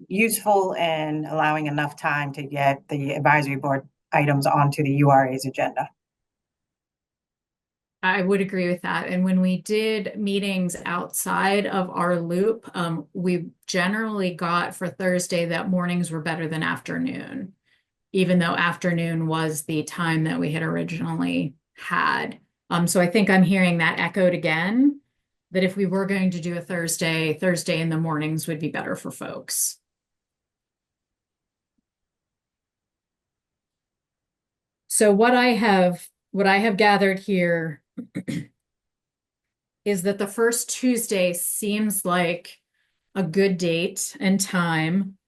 useful in allowing enough time to get the advisory board items onto the URA's agenda. I would agree with that. And when we did meetings outside of our loop, we generally got for Thursday that mornings were better than afternoon, even though afternoon was the time that we had originally had. So I think I'm hearing that echoed again, that if we were going to do a Thursday in the mornings would be better for folks. So what I have gathered here is that the first Tuesday seems like a good date and time.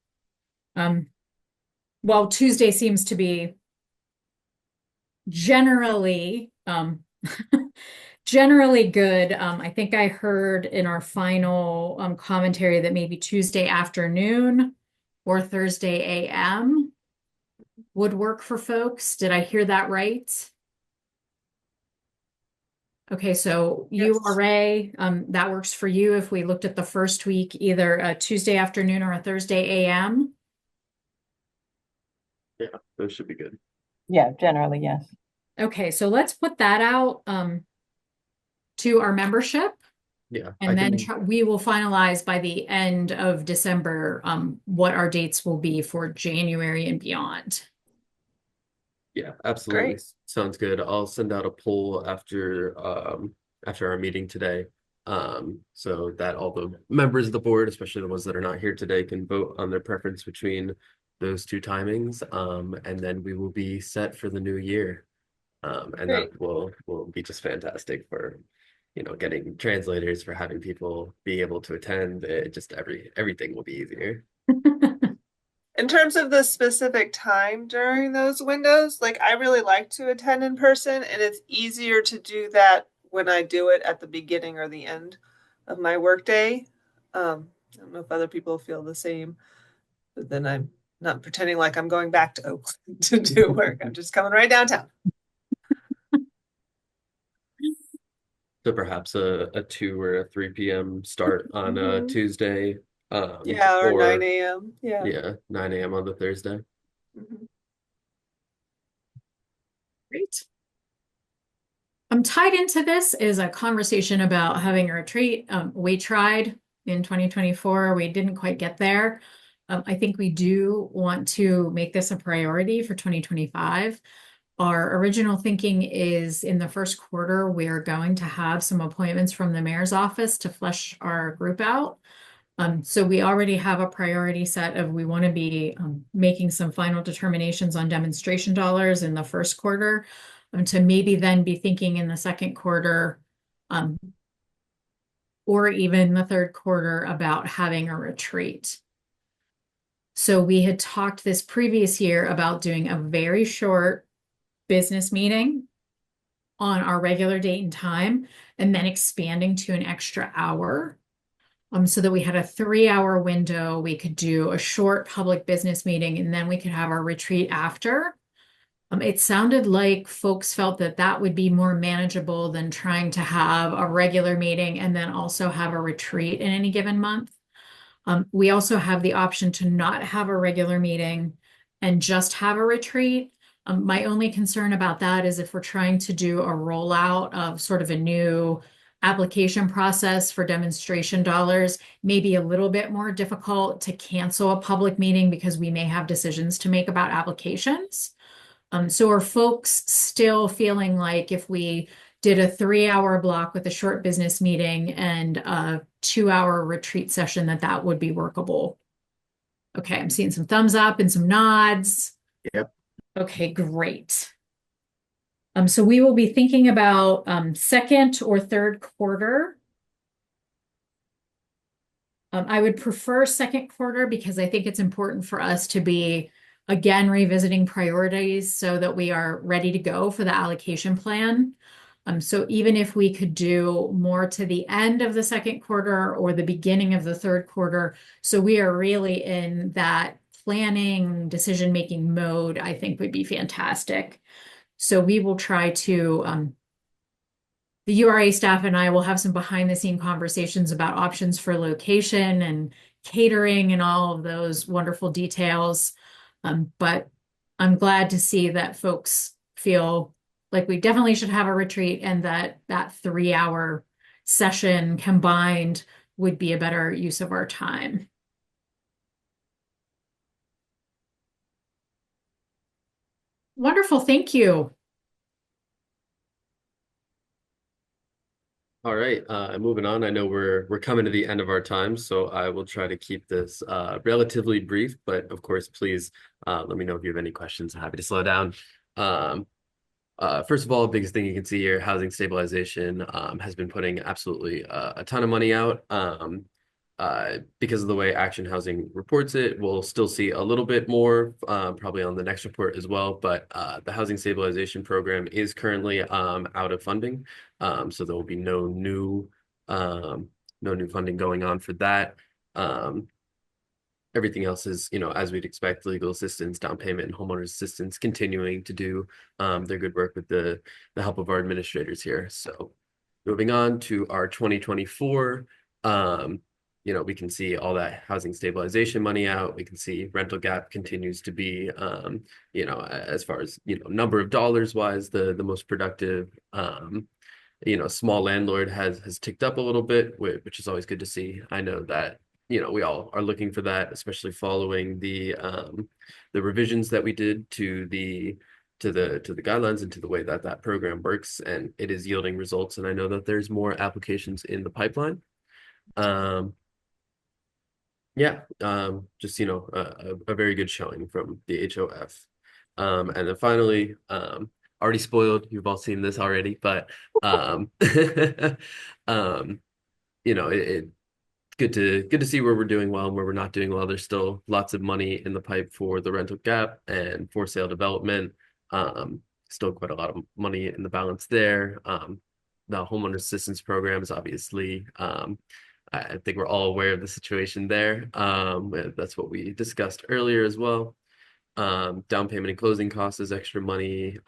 Well, Tuesday seems to be generally generally good. I think I heard in our final commentary that maybe Tuesday afternoon or Thursday AM would work for folks. Did I hear that right? Okay, so Yes. URA, that works for you if we looked at the first week, either a Tuesday afternoon or a Thursday AM? Yeah, those should be good. Yeah, generally, yes. Okay, so let's put that out to our membership. Yeah, And then we will finalize by the end of December what our dates will be for January and beyond. Yeah, absolutely. Great. Sounds good. I'll send out a poll after our meeting today, so that all the members of the board, especially the ones that are not here today, can vote on their preference between those two timings. And then we will be set for the new year. And Great. that will be just fantastic for, getting translators, for having people be able to attend. Just everything will be easier. In terms of the specific time during those windows, like I really like to attend in person, and it's easier to do that when I do it at the beginning or the end of my workday. I don't know if other people feel the same, but then I'm not pretending like I'm going back to Oakland to do work. I'm just coming right downtown. So perhaps a 2 or a 3 p.m. start on a Tuesday. Yeah, or 9 a.m. Yeah, 9 a.m. on the Thursday. Great. Tied into this is a conversation about having a retreat. We tried in 2024. We didn't quite get there. I think we do want to make this a priority for 2025. Our original thinking is in the first quarter, we're going to have some appointments from the mayor's office to flesh our group out. So we already have a priority set of we want to be making some final determinations on demonstration dollars in the first quarter, to maybe then be thinking in the second quarter or even the third quarter about having a retreat. So we had talked this previous year about doing a very short business meeting on our regular date and time, and then expanding to an extra hour. So that we had a 3-hour window. We could do a short public business meeting, and then we could have our retreat after. It sounded like folks felt that that would be more manageable than trying to have a regular meeting and then also have a retreat in any given month. We also have the option to not have a regular meeting and just have a retreat. My only concern about that is if we're trying to do a rollout of sort of a new application process for demonstration dollars, maybe a little bit more difficult to cancel a public meeting because we may have decisions to make about applications. So are folks still feeling like if we did a 3-hour block with a short business meeting and a 2-hour retreat session, that would be workable? Okay, I'm seeing some thumbs up and some nods. Yep. Okay, great. So we will be thinking about second or third quarter. I would prefer second quarter because I think it's important for us to be again revisiting priorities so that we are ready to go for the allocation plan. So even if we could do more to the end of the second quarter or the beginning of the third quarter, so we are really in that planning, decision-making mode, I think would be fantastic. So we will try to, the URA staff and I will have some behind-the-scene conversations about options for location and catering and all of those wonderful details. But I'm glad to see that folks feel like we definitely should have a retreat and that 3-hour session combined would be a better use of our time. Wonderful, thank you. All right, moving on. I know we're coming to the end of our time, so I will try to keep this relatively brief, but of course, please let me know if you have any questions. I'm happy to slow down. First of all, the biggest thing you can see here, housing stabilization has been putting absolutely a ton of money out. Because of the way Action Housing reports it, we'll still see a little bit more probably on the next report as well, but the housing stabilization program is currently out of funding. So there will be no new funding going on for that. Everything else is, as we'd expect, legal assistance, down payment, and homeowners assistance continuing to do their good work with the help of our administrators here. So moving on to our 2024, we can see all that housing stabilization money out. We can see rental gap continues to be, as far as, number of dollars wise, the most productive. Small landlord has ticked up a little bit, which is always good to see. I know that we all are looking for that, especially following the revisions that we did to the guidelines and to the way that program works, and it is yielding results. And I know that there's more applications in the pipeline. Just a very good showing from the HOF. And then finally, already spoiled. You've all seen this already, but good to see where we're doing well and where we're not doing well. There's still lots of money in the pipe for the rental gap and for sale development. Still quite a lot of money in the balance there. The homeowner assistance program is obviously, I think we're all aware of the situation there. That's what we discussed earlier as well. Down payment and closing costs is extra money.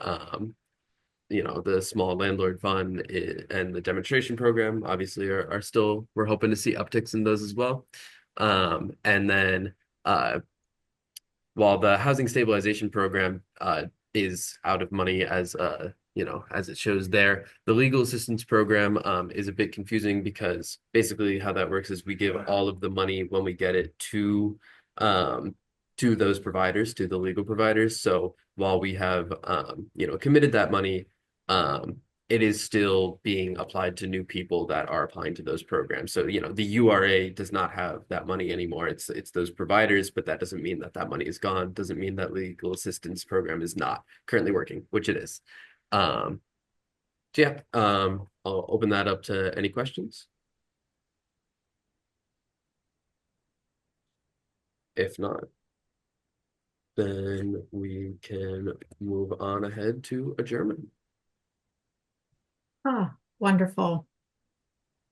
The small landlord fund and the demonstration program obviously are still, we're hoping to see upticks in those as well. And then while the housing stabilization program is out of money as it shows there, the legal assistance program is a bit confusing because basically how that works is we give all of the money when we get it to those providers, to the legal providers. So while we have committed that money, it is still being applied to new people that are applying to those programs. So, the URA does not have that money anymore. It's those providers, but that doesn't mean that money is gone. Doesn't mean that legal assistance program is not currently working, which it is. I'll open that up to any questions. If not, then we can move on ahead to adjournment. Ah, wonderful.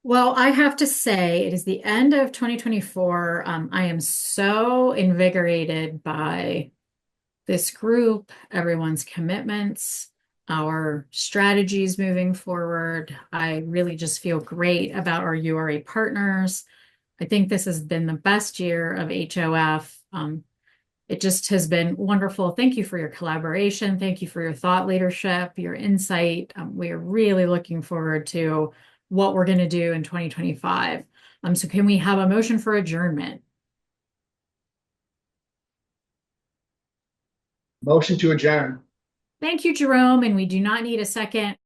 Well, I have to say, it is the end of 2024. I am so invigorated by this group, everyone's commitments, our strategies moving forward. I really just feel great about our URA partners. I think this has been the best year of HOF. It just has been wonderful. Thank you for your collaboration. Thank you for your thought leadership, your insight. We are really looking forward to what we're going to do in 2025. So can we have a motion for adjournment? Motion to adjourn. Thank you, Jerome. And we do not need a second.